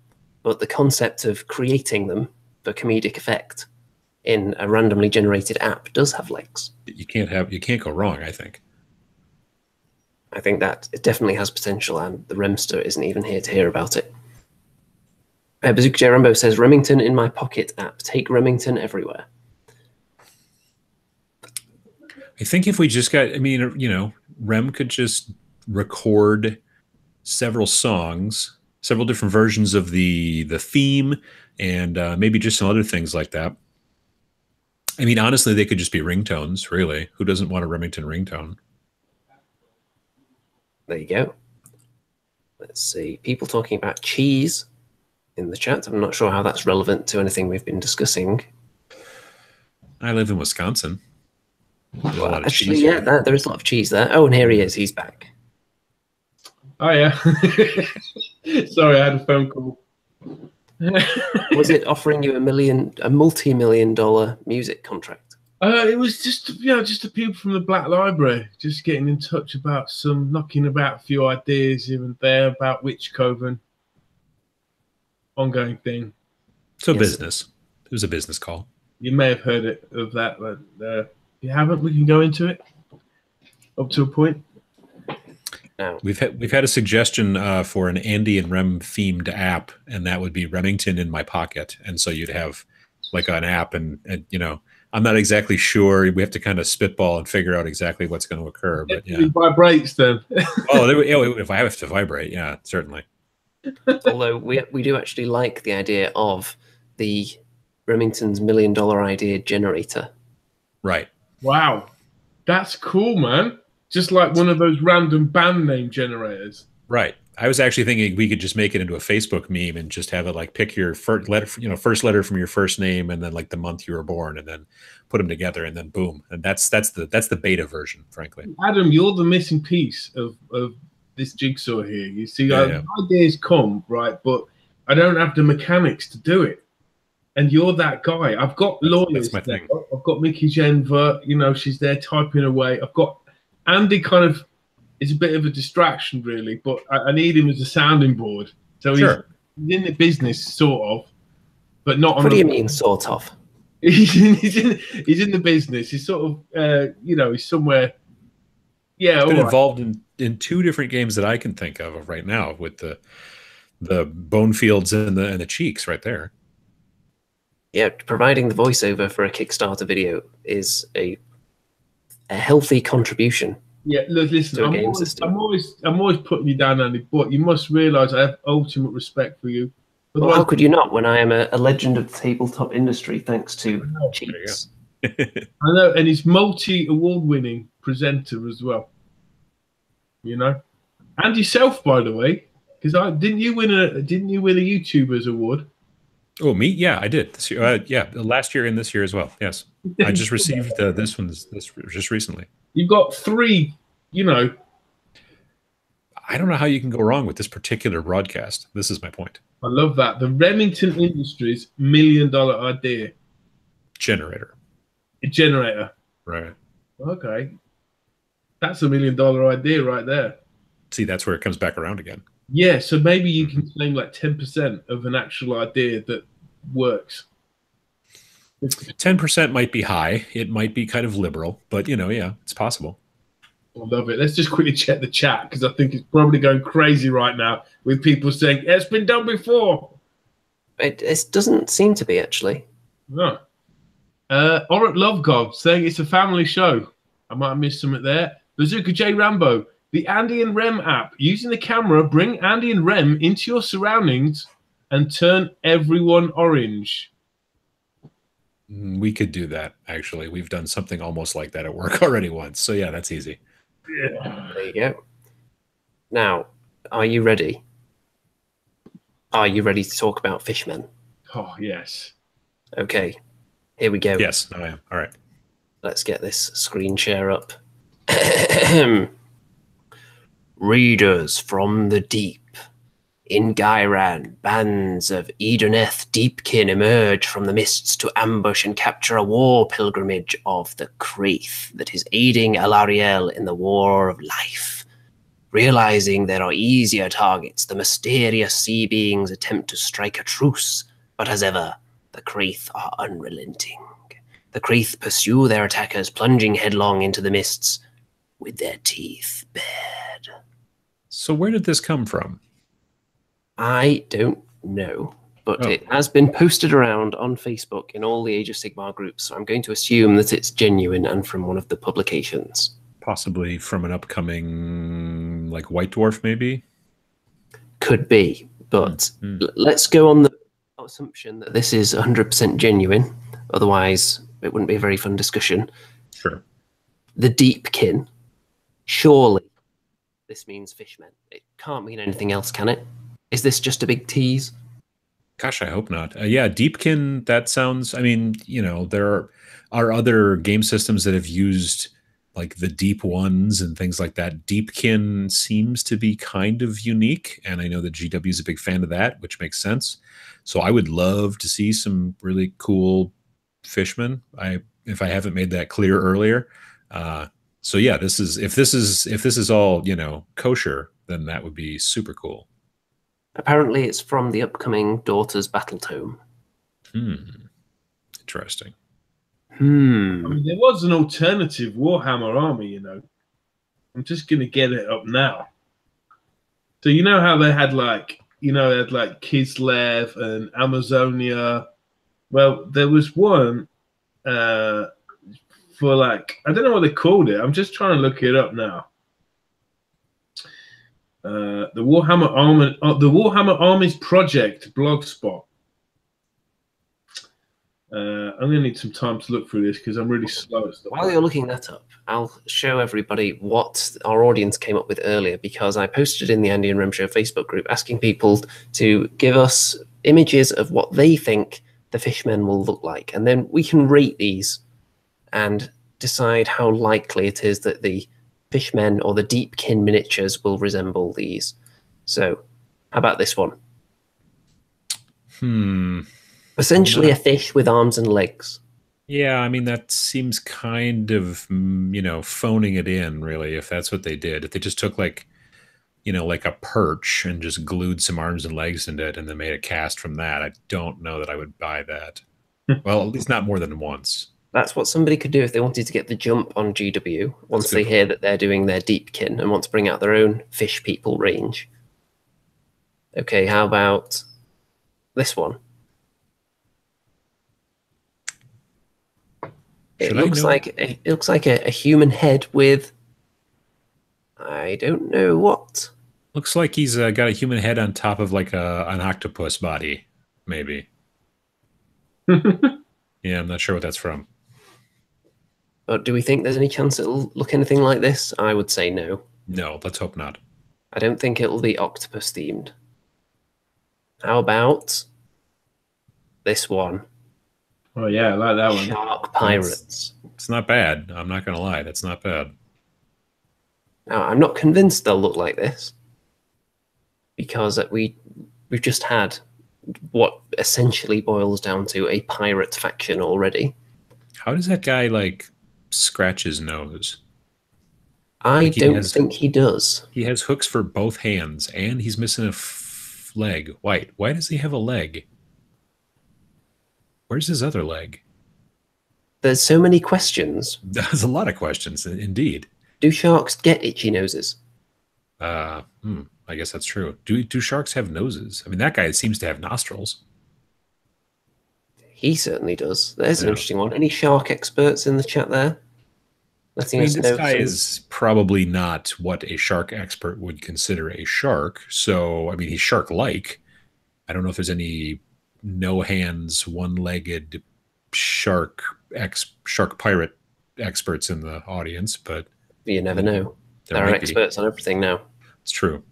but the concept of creating them for comedic effect in a randomly generated app does have legs. You can't go wrong, I think. I think that it definitely has potential, and the Remster isn't even here to hear about it. Bazooka J. Rambo says, Remington in my pocket app. Take Remington everywhere. I think if we just got, Rem could just record several songs, several different versions of the theme, and maybe just some other things like that. I mean, honestly, they could just be ringtones, really. Who doesn't want a Remington ringtone? There you go. Let's see. People talking about cheese in the chat. I'm not sure how that's relevant to anything we've been discussing. I live in Wisconsin. Well, actually, yeah, there is a lot of cheese there. Oh, and here he is. He's back. Oh, yeah. Sorry, I had a phone call. Was it offering you a multi-million-dollar music contract? It was just the people from the Black Library just getting in touch about knocking about a few ideas here and there about Witch Coven. Ongoing thing. So yes. Business. It was a business call. You may have heard of that, but if you haven't, we can go into it up to a point. No. We've had a suggestion for an Andy and Rem themed app, and that would be Remington in my pocket. And so you'd have like an app, and I'm not exactly sure. We have to kind of spitball and figure out exactly what's going to occur. But yeah, it vibrates then. If I have to vibrate, yeah, certainly. Although we do actually like the idea of the Remington's $1 million idea generator. Right. Wow, that's cool, man. Just like one of those random band name generators. Right. I was actually thinking we could just make it into a Facebook meme and just have it like pick your first letter from your first name and then like the month you were born and then put them together and then boom. And that's the beta version, frankly. Adam, you're the missing piece of this jigsaw here. You see, ideas come, right, but I don't have the mechanics to do it. And you're that guy. I've got lawyers. That's my thing. I've got Mickey Jenver, she's there typing away. I've got Andy kind of it's a bit of a distraction, really. But I need him as a sounding board. So he's in the business, sort of, but not on. What do you mean, sort of? He's in the business. He's sort of, you know, he's somewhere. Yeah, he's been involved in 2 different games that I can think of right now, with the bone fields and the cheeks right there. Yeah, providing the voiceover for a Kickstarter video is a healthy contribution. Yeah, look, listen, I'm always putting you down, Andy, but you must realise I have ultimate respect for you. Well, how could you not, when I am a legend of the tabletop industry, thanks to cheats? I know, and he's multi-award-winning presenter as well. You know, and yourself, by the way, because didn't you win a YouTubers award? Oh, me? Yeah, I did this year. Yeah, last year and this year as well. Yes, I just received this one just recently. You've got 3, you know. I don't know how you can go wrong with this particular broadcast. This is my point. I love that. The Remington Industries $1 million idea. Generator. A generator. Right. Okay. That's $1 million idea right there. See, that's where it comes back around again. Yeah, so maybe you can claim like 10% of an actual idea that works. 10% might be high. It might be kind of liberal, but, you know, yeah, it's possible. I love it. Let's just quickly check the chat, because I think it's probably going crazy right now with people saying, it's been done before. It doesn't seem to be, actually. No. Orit Lovegov saying it's a family show. I might have missed something there. Bazooka J Rambo. The Andy and Rem app. Using the camera, bring Andy and Rem into your surroundings and turn everyone orange. We could do that, actually. We've done something almost like that at work already once. So, yeah, that's easy. Yeah. There you go. Now, are you ready? Are you ready to talk about Fishmen? Oh, yes. Okay. Here we go. Yes, I am. All right. Let's get this screen share up. Readers from the deep. In Gairan, bands of Edeneth Deepkin emerge from the mists to ambush and capture a war pilgrimage of the Kraith that is aiding Alariel in the war of life. Realizing there are easier targets, the mysterious sea beings attempt to strike a truce, but as ever, the Kraith are unrelenting. The Kraith pursue their attackers, plunging headlong into the mists with their teeth bared. So where did this come from? I don't know, but it has been posted around on Facebook in all the Age of Sigmar groups, so I'm going to assume that it's genuine and from one of the publications. Possibly from an upcoming, like, White Dwarf, maybe? Could be, but let's go on the assumption that this is 100% genuine. Otherwise, it wouldn't be a very fun discussion. Sure. The Deepkin. Surely this means Fishmen. It can't mean anything else, can it? Is this just a big tease? Gosh, I hope not. Yeah, Deepkin, that sounds... I mean, you know, there are other game systems that have used, like, the Deep Ones and things like that. Deepkin seems to be kind of unique, and I know that GW is a big fan of that, which makes sense. So I would love to see some really cool Fishmen. If I haven't made that clear earlier. So yeah, if this is all, you know, kosher, then that would be super cool. Apparently it's from the upcoming Daughters Battle Tome. Interesting. I mean, there was an alternative Warhammer army, you know. I'm just going to get it up now. So you know how they had like, Kislev and Amazonia. Well, there was one for like, I don't know what they called it. I'm just trying to look it up now. The Warhammer Armies Project blogspot. I'm going to need some time to look through this because I'm really slow at stuff. While you're looking that up, I'll show everybody what our audience came up with earlier, because I posted in the Andy and Rem Show Facebook group asking people to give us images of what they think the Fishmen will look like. And then we can rate these and decide how likely it is that the Fishmen or the Deepkin miniatures will resemble these. So, how about this one? Essentially a fish with arms and legs. Yeah, I mean that seems kind of phoning it in, really. If that's what they did, if they just took like like a perch and just glued some arms and legs into it and then made a cast from that, I don't know that I would buy that. Well, at least not more than once. That's what somebody could do if they wanted to get the jump on GW once they hear that they're doing their Deepkin and want to bring out their own fish people range. Okay, how about this one? It looks like a human head with, I don't know what. Looks like he's got a human head on top of like an octopus body, maybe. Yeah, I'm not sure what that's from. But do we think there's any chance it'll look anything like this? I would say no. No, let's hope not. I don't think it'll be octopus themed. How about this one? Oh yeah, I like that one. Shark pirates. It's not bad. I'm not going to lie. That's not bad. Now, I'm not convinced they'll look like this because we've just had what essentially boils down to a pirate faction already. How does that guy like scratch his nose? I don't think he does. He has hooks for both hands, and he's missing a leg. Why does he have a leg? Where's his other leg? There's so many questions. There's a lot of questions, indeed. Do sharks get itchy noses? I guess that's true. Do sharks have noses? I mean, that guy seems to have nostrils. He certainly does. There's an interesting one. Any shark experts in the chat there? This guy is probably not what a shark expert would consider a shark. So, I mean, he's shark-like. I don't know if there's any no-hands, one-legged shark pirate experts in the audience, but you never know. There are experts on everything now. It's true.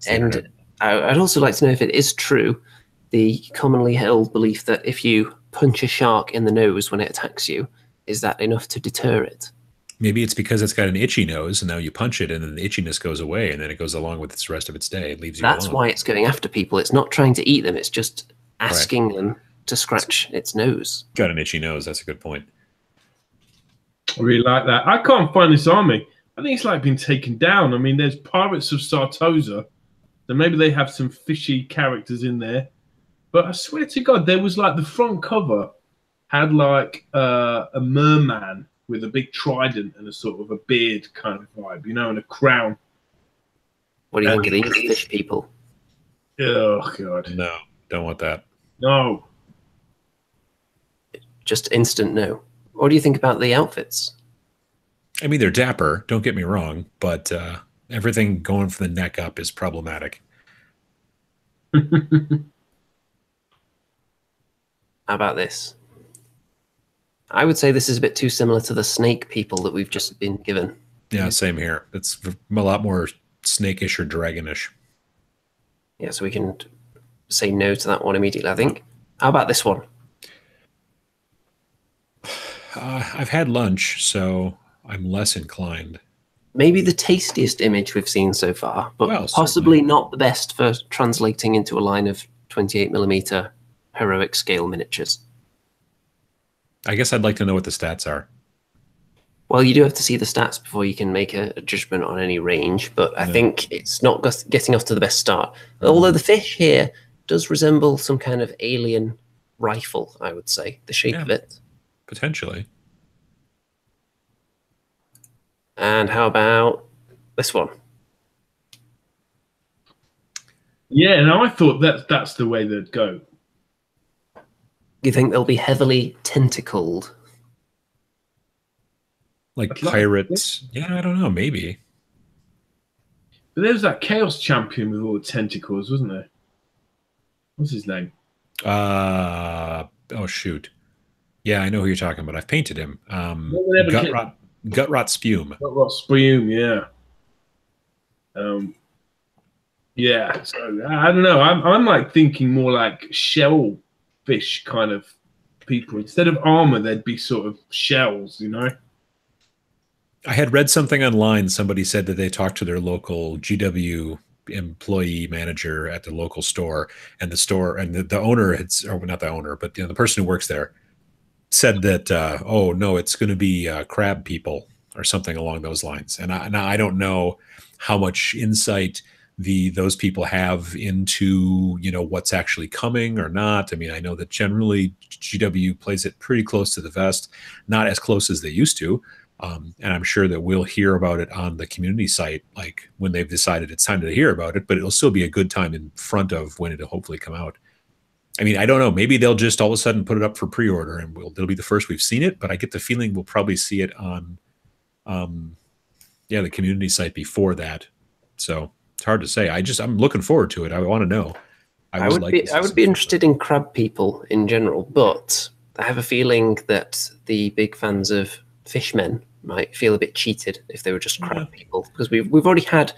And I'd also like to know if it is true, the commonly held belief that if you punch a shark in the nose when it attacks you, is that enough to deter it? Maybe it's because it's got an itchy nose, and now you punch it, and then the itchiness goes away, and then it goes along with the rest of its day. It leaves you alone. That's why it's going after people. It's not trying to eat them. It's just asking them to scratch its nose. Got an itchy nose. That's a good point. I really like that. I can't find this army. I think it's like been taken down. I mean, there's Pirates of Sartosa. So maybe they have some fishy characters in there. But I swear to God, there was like the front cover had like a merman with a big trident and a sort of a beard kind of vibe, and a crown. What do you think of these fish people? Oh, God. No, don't want that. No. Just instant no. What do you think about the outfits? I mean, they're dapper, don't get me wrong, but everything going from the neck up is problematic. How about this? I would say this is a bit too similar to the snake people that we've just been given. Yeah, same here. It's a lot more snake-ish or dragonish. Yeah, so we can say no to that one immediately, I think. How about this one? I've had lunch, so I'm less inclined. Maybe the tastiest image we've seen so far, but possibly not the best for translating into a line of 28mm heroic scale miniatures. I guess I'd like to know what the stats are. Well, you do have to see the stats before you can make a judgment on any range, but I think it's not getting off to the best start. Although the fish here does resemble some kind of alien rifle, I would say, the shape of it. Potentially. And how about this one? Yeah, no, I thought that's the way they'd go. You think they'll be heavily tentacled? Like pirates? Yeah, I don't know, maybe. But there was that Chaos Champion with all the tentacles, wasn't there? What's his name? Oh, shoot. Yeah, I know who you're talking about. I've painted him. Gut Rot Spume. Gut Rot Spume, yeah. Yeah, so I don't know. I'm like thinking more like shellfish kind of people. Instead of armor, they'd be sort of shells, I had read something online. Somebody said that they talked to their local GW employee manager at the local store, and the owner had, or not the owner, but the person who works there said that, oh no, it's going to be crab people or something along those lines. And I don't know how much insight those people have into, you know, what's actually coming or not. I mean, I know that generally GW plays it pretty close to the vest, not as close as they used to. And I'm sure that we'll hear about it on the community site, like when they've decided it's time to hear about it, but it'll still be a good time in front of when it'll hopefully come out. I mean, I don't know. Maybe they'll just all of a sudden put it up for pre-order and it'll be the first we've seen it, but I get the feeling we'll probably see it on, the community site before that. So it's hard to say. I'm looking forward to it. I want to know. I would be interested in crab people in general, but I have a feeling that the big fans of Fishmen might feel a bit cheated if they were just crab people, because we've already had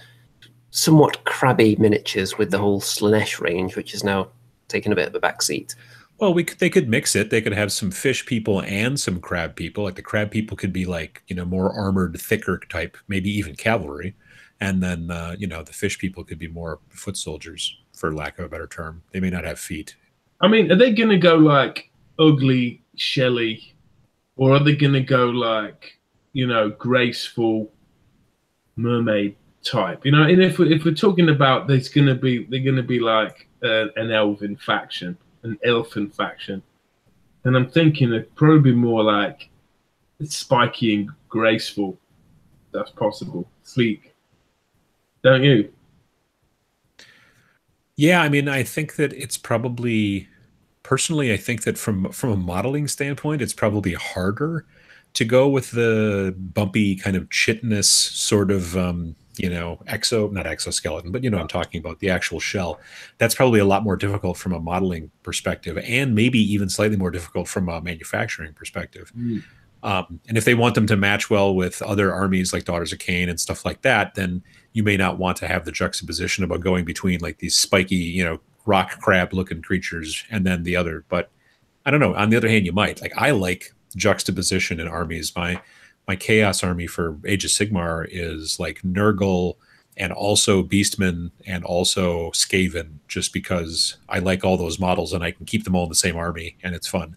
somewhat crabby miniatures with the whole Slanesh range, which is now taking a bit of a backseat. Well, they could mix it. They could have some fish people and some crab people. Like the crab people could be like, you know, more armored, thicker type, maybe even cavalry. And then, you know, the fish people could be more foot soldiers, for lack of a better term. They may not have feet. I mean, are they going to go like ugly, shelly, or are they going to go like, you know, graceful mermaid type? You know, and if we're talking about they're going to be like an elven faction, an elfin faction, and I'm thinking it'd probably be more like spiky and graceful. That's possible. Sleek, don't you? Yeah, I mean, I think that it's probably, personally, I think that from a modeling standpoint, it's probably harder to go with the bumpy kind of chitinous sort of, you know, not exoskeleton, but you know, I'm talking about the actual shell. That's probably a lot more difficult from a modeling perspective, and maybe even slightly more difficult from a manufacturing perspective. And if they want them to match well with other armies like Daughters of Khaine and stuff like that, then you may not want to have the juxtaposition about going between like these spiky, you know, rock crab looking creatures and then the other. But I don't know. On the other hand, you might. Like, I like juxtaposition in armies. My chaos army for Age of Sigmar is like Nurgle and also Beastmen and also Skaven, just because I like all those models and I can keep them all in the same army and it's fun.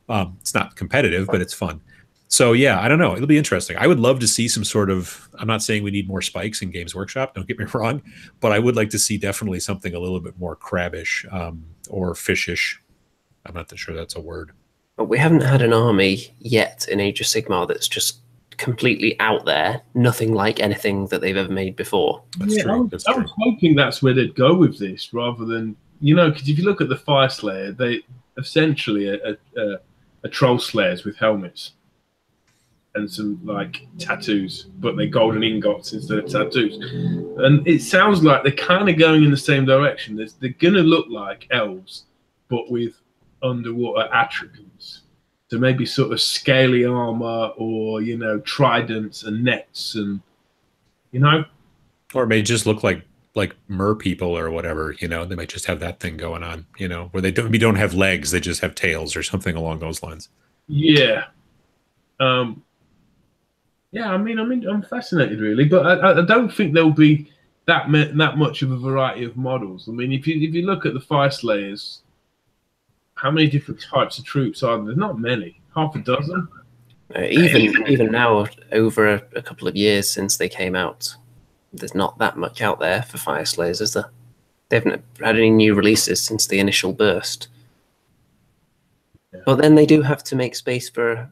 It's not competitive, but it's fun. So yeah, I don't know. It'll be interesting. I would love to see some sort of, I'm not saying we need more spikes in Games Workshop, don't get me wrong, but I would like to see definitely something a little bit more crabbish or fishish. I'm not sure that's a word. But we haven't had an army yet in Age of Sigmar that's just completely out there, nothing like anything that they've ever made before. That's true. I was hoping that's where they'd go with this, rather than, you know, because if you look at the Fire Slayer, they essentially are troll slayers with helmets and some like tattoos, but they're golden ingots instead of tattoos. And it sounds like they're kind of going in the same direction. They're going to look like elves, but with underwater attributes. So maybe sort of scaly armor, or, you know, tridents and nets, and, you know. Or it may just look like mer people or whatever, you know. They might just have that thing going on, you know, where they don't have legs, they just have tails or something along those lines. Yeah. Yeah, I mean, I'm fascinated really, but I don't think there'll be that much of a variety of models. I mean, if you look at the Fire Slayers, how many different types of troops are there? There's not many, half a dozen. Even now, over a couple of years since they came out, there's not that much out there for Fire Slayers, is there? They haven't had any new releases since the initial burst. Yeah. But then they do have to make space for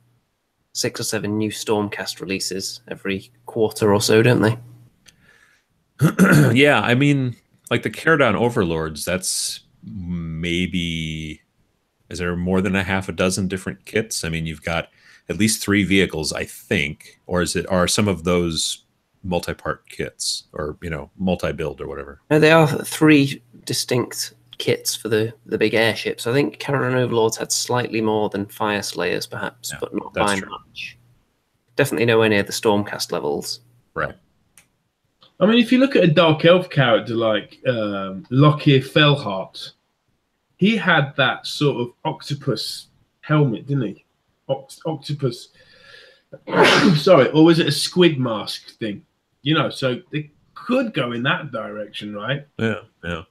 6 or 7 new Stormcast releases every quarter or so, don't they? Yeah, I mean, like the Caradon Overlords, that's maybe... Is there more than a half a dozen different kits? I mean, you've got at least 3 vehicles, I think. Or are some of those multi-part kits, or, you know, multi-build or whatever? No, they are 3 distinct kits for the big airships. I think Caradon Overlords had slightly more than Fire Slayers, perhaps, yeah, but not by much. Definitely nowhere near the Stormcast levels. Right. I mean, if you look at a Dark Elf character like Lockyer Fellheart, he had that sort of octopus helmet, didn't he? Octopus. Sorry, or was it a squid mask thing? You know, so they could go in that direction, right? Yeah, yeah.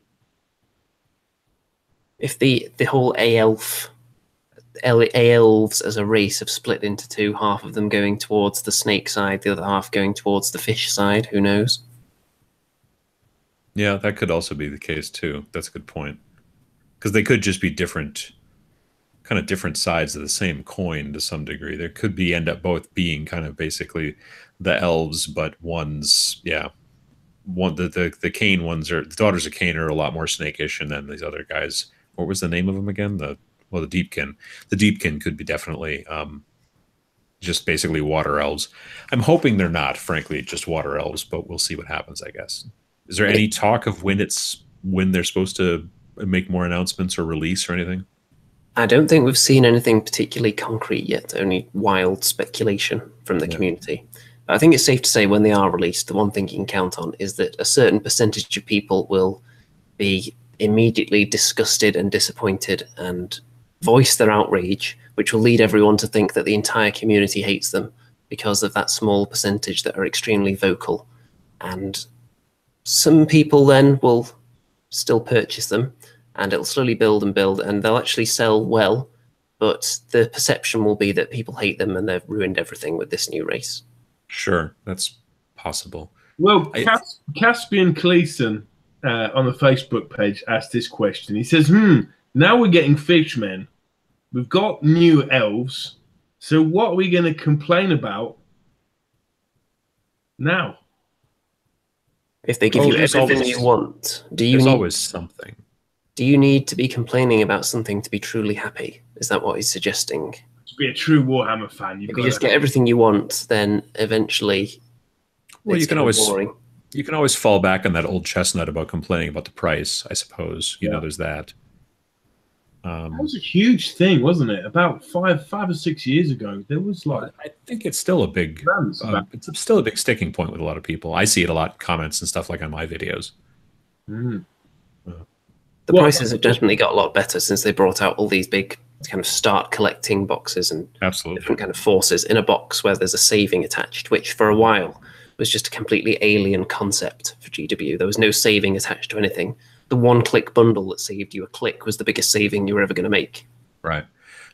If the whole A-Elf elves as a race have split into two, half of them going towards the snake side, the other half going towards the fish side. Who knows? Yeah, that could also be the case too. That's a good point. Because they could just be different, kind of different sides of the same coin to some degree. There could be end up both being kind of basically the elves, but one's one the Khaine ones are the daughters of Khaine are a lot more snakish, and then these other guys. What was the name of them again? The Deepkin. The Deepkin could be definitely just basically water elves. I'm hoping they're not, frankly, just water elves, but we'll see what happens, I guess. Is there any talk of when they're supposed to make more announcements or release or anything? I don't think we've seen anything particularly concrete yet, only wild speculation from the community. But I think it's safe to say when they are released, the one thing you can count on is that a certain percentage of people will be immediately disgusted and disappointed and voice their outrage, which will lead everyone to think that the entire community hates them because of that small percentage that are extremely vocal. And some people then will still purchase them, and it'll slowly build and build, and they'll actually sell well, but the perception will be that people hate them and they've ruined everything with this new race. Sure, that's possible. Well, Caspian Cleason on the Facebook page asked this question. He says, now we're getting fishmen. We've got new elves. So what are we going to complain about now? If they give you everything you want, there's always something. Do you need to be complaining about something to be truly happy? Is that what he's suggesting? To be a true Warhammer fan, if you just get everything you want, then eventually, well, you can always fall back on that old chestnut about complaining about the price. I suppose you know there's that. That was a huge thing, wasn't it? About five or 6 years ago, there was like. I think it's still a big. It's still a big sticking point with a lot of people. I see it a lot in comments and stuff like on my videos. The prices have definitely got a lot better since they brought out all these big kind of start collecting boxes and different kind of forces in a box where there's a saving attached, which for a while was just a completely alien concept for GW. There was no saving attached to anything. The one-click bundle that saved you a click was the biggest saving you were ever going to make. Right.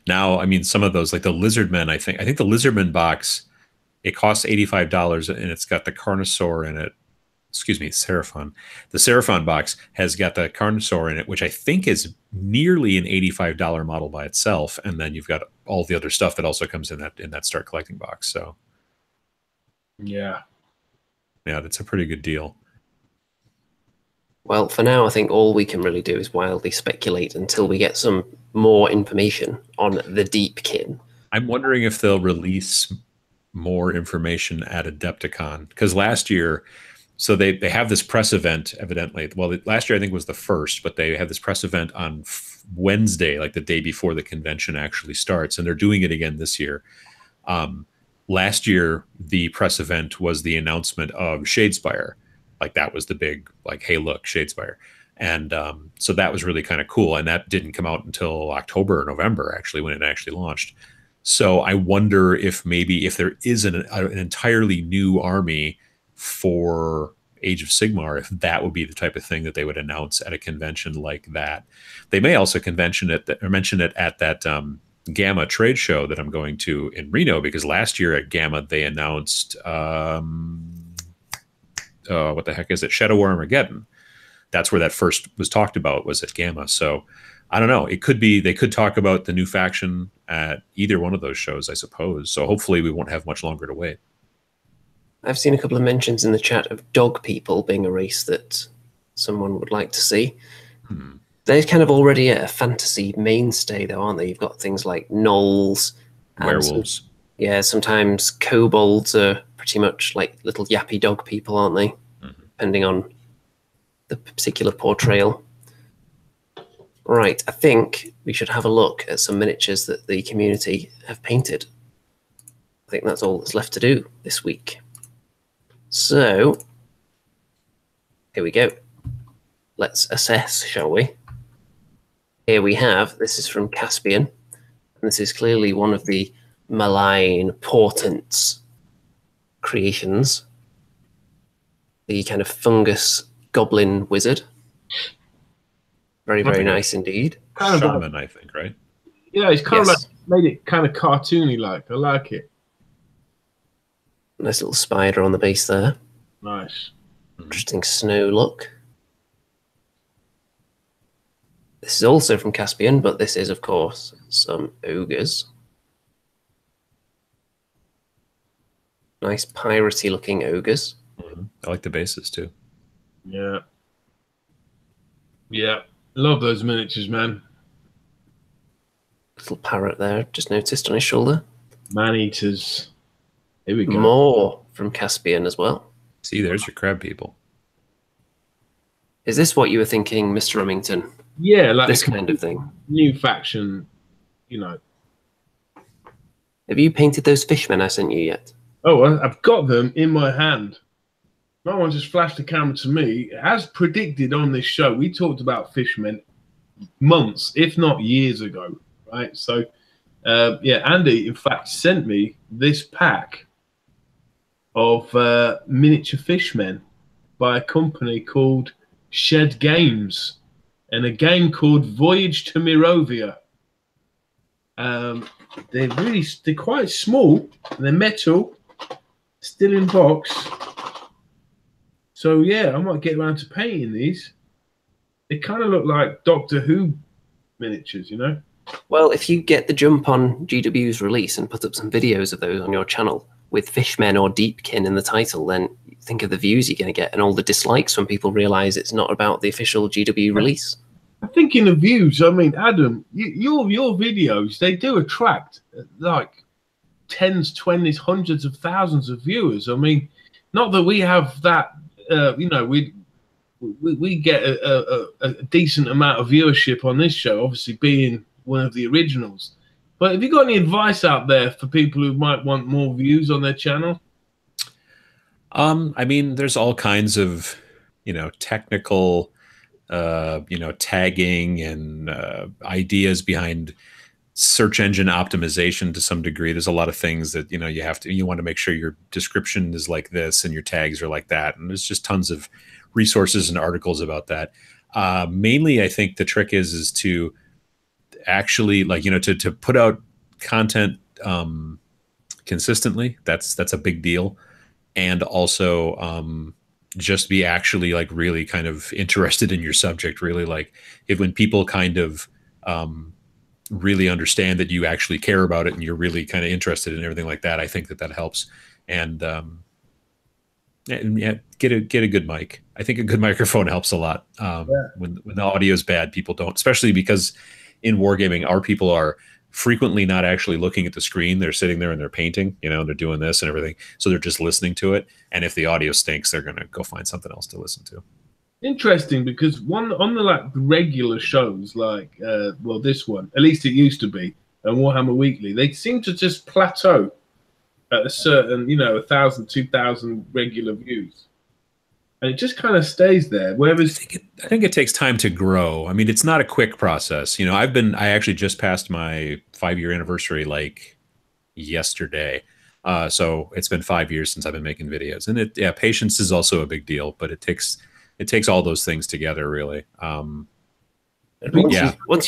Now, I mean, some of those, like the Lizardmen, I think the Lizardmen box, it costs $85 and it's got the Carnosaur in it. Excuse me, Seraphon. The Seraphon box has got the Carnosaur in it, which I think is nearly an $85 model by itself, and then you've got all the other stuff that also comes in that start collecting box. So, yeah, that's a pretty good deal. Well, for now, I think all we can really do is wildly speculate until we get some more information on the Deepkin. I'm wondering if they'll release more information at Adepticon, because last year. So they have this press event, evidently. Well, last year I think was the first, but they had this press event on Wednesday, like the day before the convention actually starts, and they're doing it again this year. Last year, the press event was the announcement of Shadespire. Like that was the big, like, hey, look, Shadespire. And so that was really kind of cool. And that didn't come out until October or November, actually, when it actually launched. So I wonder if maybe if there is an entirely new army for Age of Sigmar, if that would be the type of thing that they would announce at a convention like that. They may also mention it at that Gamma trade show that I'm going to in Reno, because last year at Gamma they announced what the heck is it? Shadow War Armageddon. That's where that first was talked about, was at Gamma. So I don't know. It could be they could talk about the new faction at either one of those shows, I suppose. So hopefully we won't have much longer to wait. I've seen a couple of mentions in the chat of dog people being a race that someone would like to see. They're kind of already a fantasy mainstay, though, aren't they? You've got things like gnolls. Werewolves. Sometimes kobolds are pretty much like little yappy dog people, aren't they? Depending on the particular portrayal. Right, I think we should have a look at some miniatures that the community have painted. I think that's all that's left to do this week. So, here we go. Let's assess, shall we? Here we have, this is from Caspian, and this is clearly one of the malign portents creations. The kind of fungus goblin wizard. Very, very nice indeed. Shaman, I think, right? Yeah, it's kind of like Yes. made it kind of cartoony like. I like it. Nice little spider on the base there. Nice. Interesting snow look. This is also from Caspian, but this is, of course, some ogres. Nice piratey looking ogres. I like the bases too. Yeah. Yeah. Love those miniatures, man. Little parrot there, just noticed on his shoulder. Man-eaters. Here we go. More from Caspian as well. See, there's your crab people. Is this what you were thinking, Mr. Remington? Yeah, like This kind of thing. new faction, you know. Have you painted those fishmen I sent you yet? Oh, I've got them in my hand. No one just flashed the camera to me. As predicted on this show, we talked about Fishmen months, if not years ago, right? So, yeah, Andy, in fact, sent me this pack of miniature Fishmen by a company called Shed Games and a game called Voyage to Mirovia. They're quite small. They're metal, still in box. So yeah, I might get around to painting these. They kind of look like Doctor Who miniatures, you know? Well, if you get the jump on GW's release and put up some videos of those on your channel with Fishmen or Deepkin in the title, then think of the views you're going to get and all the dislikes when people realize it's not about the official GW release. I think in the views, I mean, Adam, your videos, they do attract like tens, 20s, hundreds of thousands of viewers. I mean, not that we have that, you know, we get a decent amount of viewership on this show, obviously being one of the originals. But have you got any advice out there for people who might want more views on their channel? I mean, there's all kinds of, you know, technical, you know, tagging and ideas behind search engine optimization to some degree. There's a lot of things that, you know, you want to make sure your description is like this and your tags are like that. And there's just tons of resources and articles about that. Mainly, I think the trick is to actually, like, you know, to put out content consistently. That's a big deal. And also just be actually like really kind of interested in your subject, really like when people kind of really understand that you actually care about it and you're really kind of interested in everything like that. I think that helps. And yeah, get a good mic. I think a good microphone helps a lot. When the audio is bad, people don't, especially because in wargaming, our people are frequently not actually looking at the screen. They're sitting there and they're painting, you know, and they're doing this and everything. So they're just listening to it. And if the audio stinks, they're going to go find something else to listen to. Interesting, because on the like regular shows, like well, this one, at least it used to be, and Warhammer Weekly, they seem to just plateau at a certain, you know, 1,000, 2,000 regular views, and it just kind of stays there. Whereas I think it takes time to grow. I mean, it's not a quick process. You know, I actually just passed my 5-year anniversary like yesterday. So it's been 5 years since I've been making videos, and patience is also a big deal, but it takes all those things together, really. Once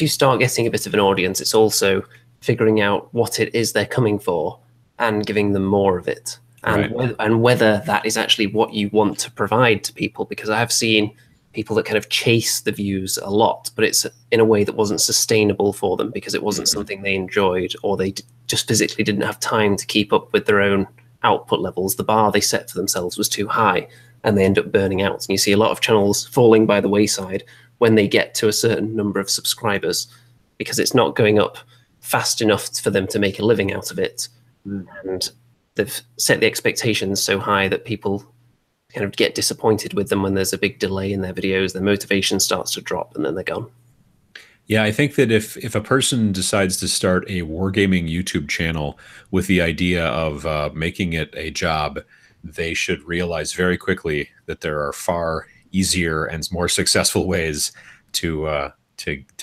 you start getting a bit of an audience, it's also figuring out what it is they're coming for and giving them more of it. And, right. And whether that is actually what you want to provide to people, because I have seen people that kind of chase the views a lot, but it's in a way that wasn't sustainable for them because it wasn't something they enjoyed, or they just physically didn't have time to keep up with their own output levels. The bar they set for themselves was too high, and they end up burning out. And you see a lot of channels falling by the wayside when they get to a certain number of subscribers, because it's not going up fast enough for them to make a living out of it. And they've set the expectations so high that people kind of get disappointed with them when there's a big delay in their videos. Their motivation starts to drop, and then they're gone. Yeah, I think that if a person decides to start a wargaming YouTube channel with the idea of making it a job, they should realize very quickly that there are far easier and more successful ways to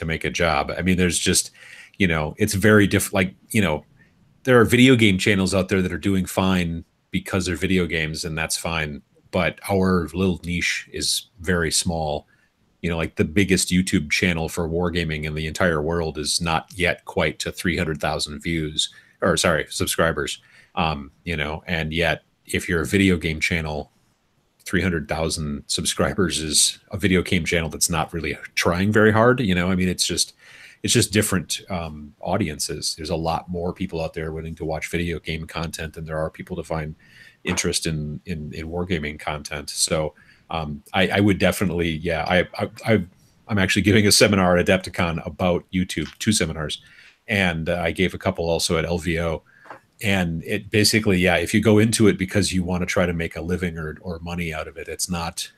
make a job. I mean, there's just, you know, it's very different. Like, you know, there are video game channels out there that are doing fine because they're video games, and that's fine. But our little niche is very small, You know, like the biggest YouTube channel for wargaming in the entire world is not yet quite to 300,000 views, or sorry, subscribers. You know, and yet if you're a video game channel, 300,000 subscribers is a video game channel that's not really trying very hard. You know, I mean, it's just different audiences. There's a lot more people out there willing to watch video game content than there are people to find interest in wargaming content. So I would definitely, yeah, I'm actually giving a seminar at Adepticon about YouTube, 2 seminars, and I gave a couple also at LVO. And it basically, yeah, if you go into it because you want to try to make a living or money out of it, it's not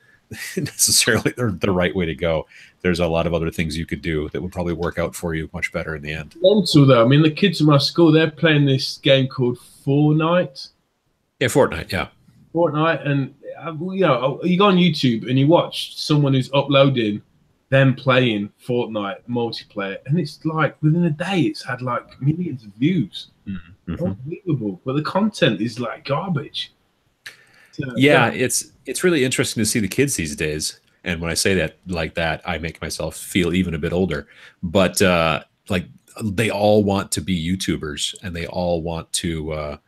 necessarily the right way to go. There's a lot of other things you could do that would probably work out for you much better in the end. Also, though, I mean, the kids in my school, they're playing this game called Fortnite. Yeah, Fortnite, yeah. Fortnite, and you know, you go on YouTube and you watch someone who's uploading them playing Fortnite multiplayer, and it's like within a day, it's had like millions of views. Mm-hmm. Unbelievable, but the content is like garbage. So, yeah, it's really interesting to see the kids these days. And when I say that like that, I make myself feel even a bit older. But like they all want to be YouTubers, and they all want to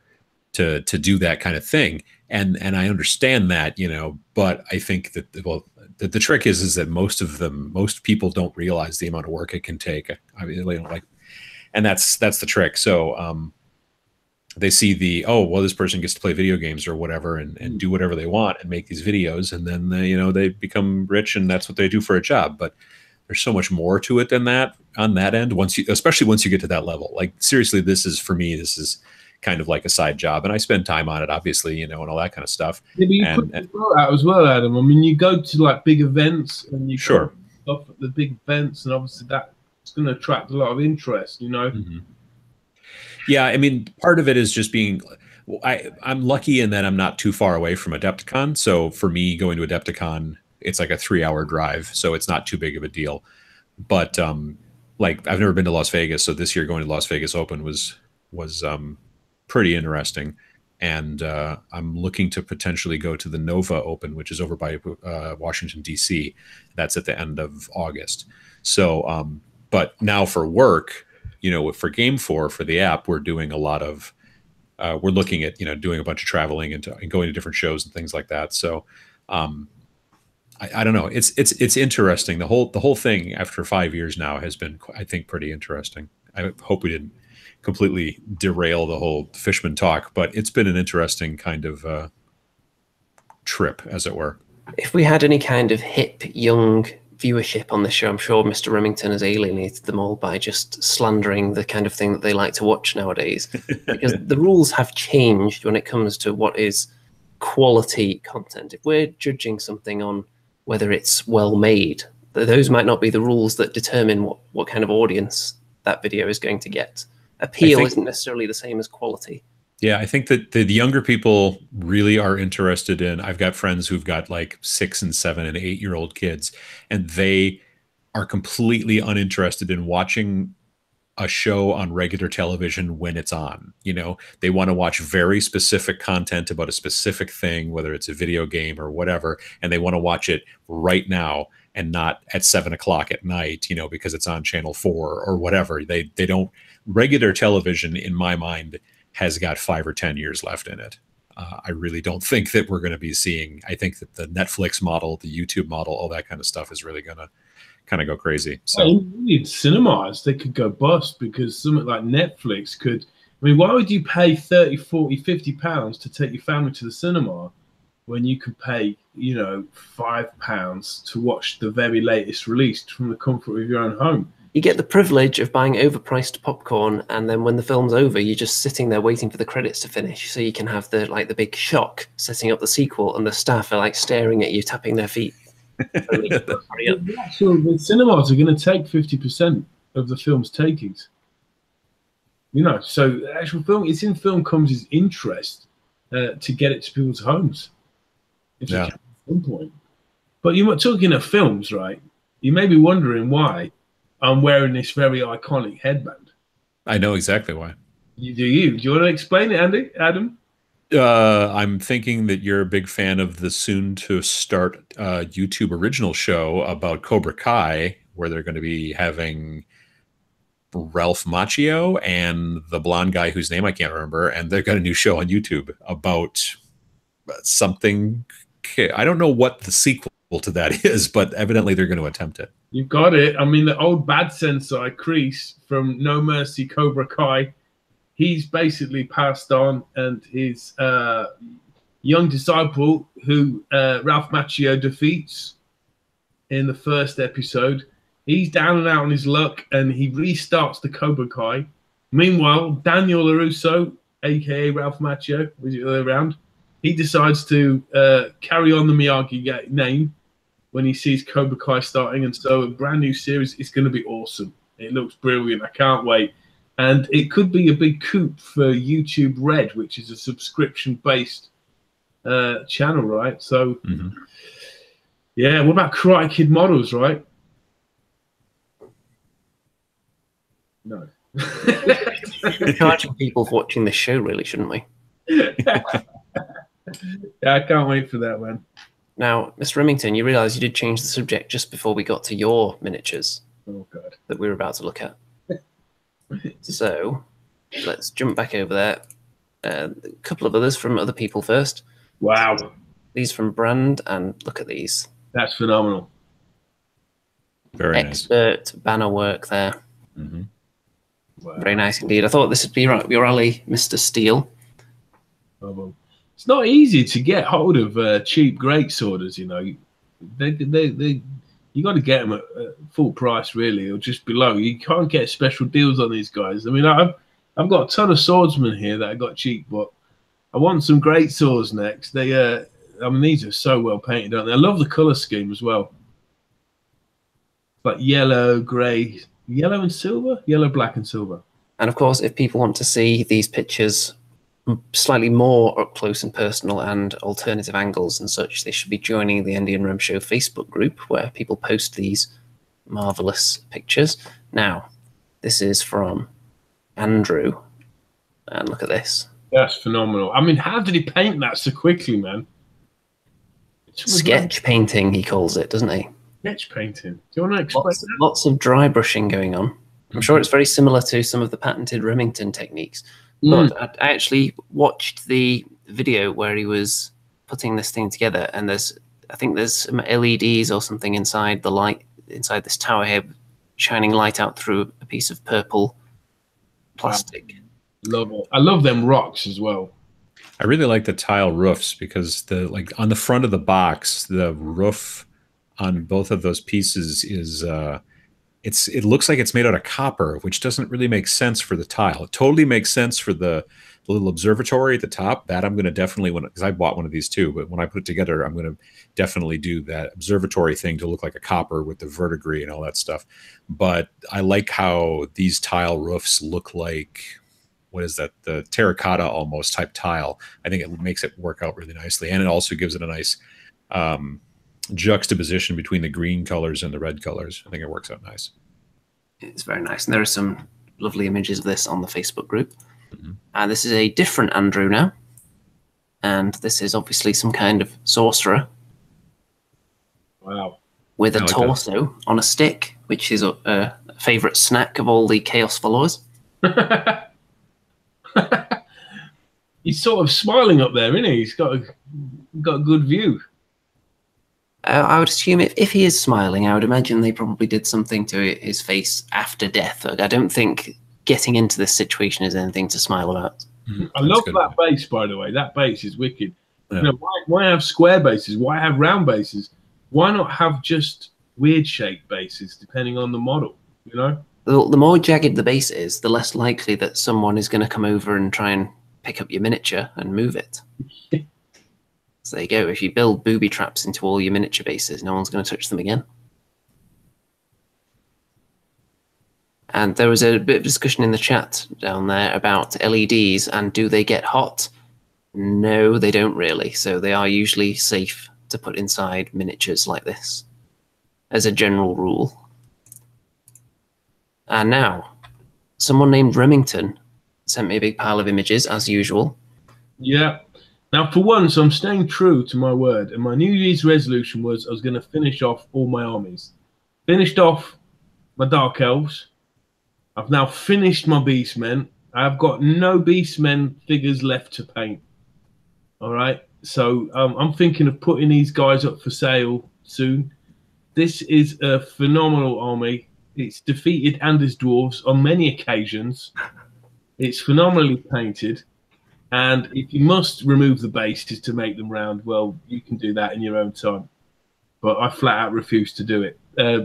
do that kind of thing. And I understand that, you know, but I think that the trick is that most people don't realize the amount of work it can take. I mean, they don't like, and that's the trick. So they see this person gets to play video games or whatever and do whatever they want and make these videos, and then they become rich, and that's what they do for a job. But there's so much more to it than that on that end. Especially once you get to that level, like seriously, this is kind of like a side job, and I spend time on it, obviously, and all that kind of stuff. Yeah, but you put it out as well, Adam. I mean, you go to like big events, and you sure stuff at the big events, and obviously that's going to attract a lot of interest, you know. Mm-hmm. Yeah, I mean, part of it is just being. I'm lucky in that I'm not too far away from Adepticon, so for me, going to Adepticon, it's like a 3-hour drive, so it's not too big of a deal. But like I've never been to Las Vegas, so this year going to Las Vegas Open was pretty interesting, and I'm looking to potentially go to the Nova Open, which is over by Washington D.C. That's at the end of August. So, but now for work, for Game 4 for the app, we're doing a lot of we're looking at doing a bunch of traveling and going to different shows and things like that. So, I don't know. It's interesting. The whole thing after 5 years now has been, I think, pretty interesting. I hope we didn't completely derail the whole Fishmen talk, but it's been an interesting kind of trip, as it were. If we had any kind of hip, young viewership on this show, I'm sure Mr. Remington has alienated them all by just slandering the kind of thing that they like to watch nowadays. Because the rules have changed when it comes to what is quality content. If we're judging something on whether it's well made, those might not be the rules that determine what kind of audience that video is going to get. Appeal isn't necessarily the same as quality. Yeah, I think that the younger people really are interested in. I've got friends who've got like 6 and 7 and 8-year-old kids, and they are completely uninterested in watching a show on regular television when it's on. They want to watch very specific content about a specific thing, whether it's a video game or whatever, and they want to watch it right now and not at 7 o'clock at night, because it's on channel 4 or whatever. They don't. Regular television, in my mind, has got 5 or 10 years left in it. I really don't think that we're going to be seeing. I think that the Netflix model, the YouTube model, all that kind of stuff is really going to kind of go crazy. So cinemas, they could go bust because something like Netflix could. I mean, why would you pay 30, 40, 50 pounds to take your family to the cinema when you could pay, £5 to watch the very latest release from the comfort of your own home? You get the privilege of buying overpriced popcorn, and then when the film's over, you're just sitting there waiting for the credits to finish, so you can have the big shock setting up the sequel, and the staff are like staring at you, tapping their feet. The cinemas are going to take 50% of the film's takings. So the actual film, it's in film comes' interest to get it to people's homes. Yeah. At some point. But you're talking of films, right? You may be wondering why I'm wearing this very iconic headband. I know exactly why. Do you want to explain it, Adam? I'm thinking that you're a big fan of the soon-to-start YouTube original show about Cobra Kai, where they're going to be having Ralph Macchio and the blonde guy whose name I can't remember, and they've got a new show on YouTube about something. I don't know what the sequel to that is, but evidently they're going to attempt it. You got it. I mean, the old bad sensei, Kreese, from No Mercy Cobra Kai, he's basically passed on, and his young disciple, who Ralph Macchio defeats in the first episode, he's down and out on his luck, and he restarts the Cobra Kai. Meanwhile, Daniel LaRusso, a.k.a. Ralph Macchio, was it the other way around, he decides to carry on the Miyagi name when he sees Cobra Kai starting. And so a brand new series is going to be awesome. It looks brilliant. I can't wait. And it could be a big coup for YouTube Red, which is a subscription-based channel, right? So, yeah, what about Karate Kid models, right? No. Charging people for watching this show, really, shouldn't we? Yeah, I can't wait for that, man. Now, Mr. Remington, you realise you did change the subject just before we got to your miniatures God, that we were about to look at. So, let's jump back over there. A couple of others from other people first. Wow. These from Brand, and look at these. That's phenomenal. Very Expert banner work there. Wow. Very nice indeed. I thought this would be right up your alley, Mr. Steele. It's not easy to get hold of cheap great sworders, you know. You got to get them at full price, really, or just below. You can't get special deals on these guys. I mean, I've got a ton of swordsmen here that I got cheap, but I want some great swords next. They, I mean, these are so well painted, aren't they? I love the color scheme as well. Like yellow, gray, yellow and silver, yellow, black, and silver. And of course, if people want to see these pictures slightly more up close and personal and alternative angles and such, they should be joining the Andy and Rem Show Facebook group, where people post these marvelous pictures. Now, this is from Andrew, and look at this. That's phenomenal. I mean, how did he paint that so quickly, man? Sketch painting, he calls it, doesn't he? Sketch painting. Do you want to explain that? Lots of dry brushing going on. I'm sure it's very similar to some of the patented Remington techniques. But I actually watched the video where he was putting this thing together, and I think there's some LEDs or something inside the light, inside this tower here, shining light out through a piece of purple plastic. Wow. Love it. I love them rocks as well. I really like the tile roofs because on the front of the box, the roof on both of those pieces is it looks like it's made out of copper, which doesn't really make sense for the tile. It totally makes sense for the little observatory at the top. That I'm going to definitely, because I bought one of these too, but when I put it together, I'm going to definitely do that observatory thing to look like a copper with the verdigris and all that stuff. But I like how these tile roofs look like, what is that? The terracotta almost type tile. I think it makes it work out really nicely. And it also gives it a nice juxtaposition between the green colors and the red colors. I think it works out nice. It's very nice. And there are some lovely images of this on the Facebook group. And this is a different Andrew now. And this is obviously some kind of sorcerer. Wow. With a torso on a stick, which is a favourite snack of all the Chaos followers. He's sort of smiling up there, isn't he? He's got a good view. I would assume if he is smiling, I would imagine they probably did something to his face after death. I don't think getting into this situation is anything to smile about. I love that base, by the way. That base is wicked. Yeah. You know, why have square bases? Why have round bases? Why not have just weird shaped bases, depending on the model? You know, the more jagged the base is, the less likely that someone is going to come over and try and pick up your miniature and move it. So there you go. If you build booby traps into all your miniature bases, no one's going to touch them again. And there was a bit of discussion in the chat down there about LEDs and do they get hot? No, they don't really. So they are usually safe to put inside miniatures like this, as a general rule. And now, someone named Remington sent me a big pile of images, as usual. Yeah. Now, for once, I'm staying true to my word, and my New Year's resolution was I was going to finish off all my armies. Finished off my Dark Elves. I've now finished my Beastmen. I've got no Beastmen figures left to paint. All right, so I'm thinking of putting these guys up for sale soon. This is a phenomenal army. It's defeated Anders dwarves on many occasions. It's phenomenally painted. And if you must remove the bases to make them round, well, you can do that in your own time. But I flat out refuse to do it.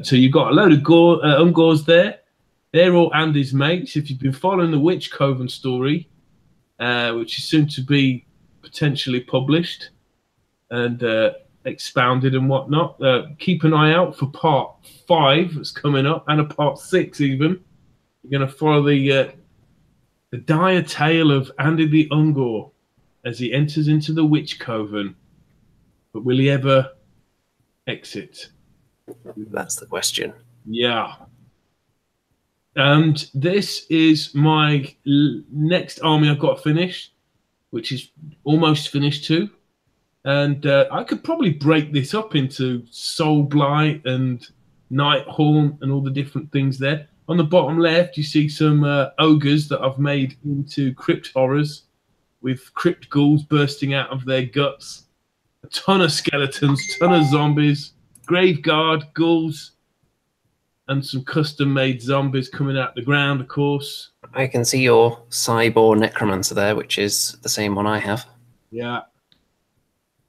So you've got a load of Ungors there. They're all Andy's mates. If you've been following the Witch Coven story, which is soon to be potentially published and expounded and whatnot, keep an eye out for part 5 that's coming up, and a part 6 even. You're going to follow the dire tale of Andy the Ungor as he enters into the Witch Coven. But will he ever exit? That's the question. Yeah. And this is my next army I've got finished, which is almost finished too. And I could probably break this up into Soul Blight and Nighthorn and all the different things there. On the bottom left, you see some ogres that I've made into crypt horrors with crypt ghouls bursting out of their guts. A ton of skeletons, ton of zombies, grave guard, ghouls, and some custom-made zombies coming out the ground, of course. I can see your Cyborg Necromancer there, which is the same one I have. Yeah.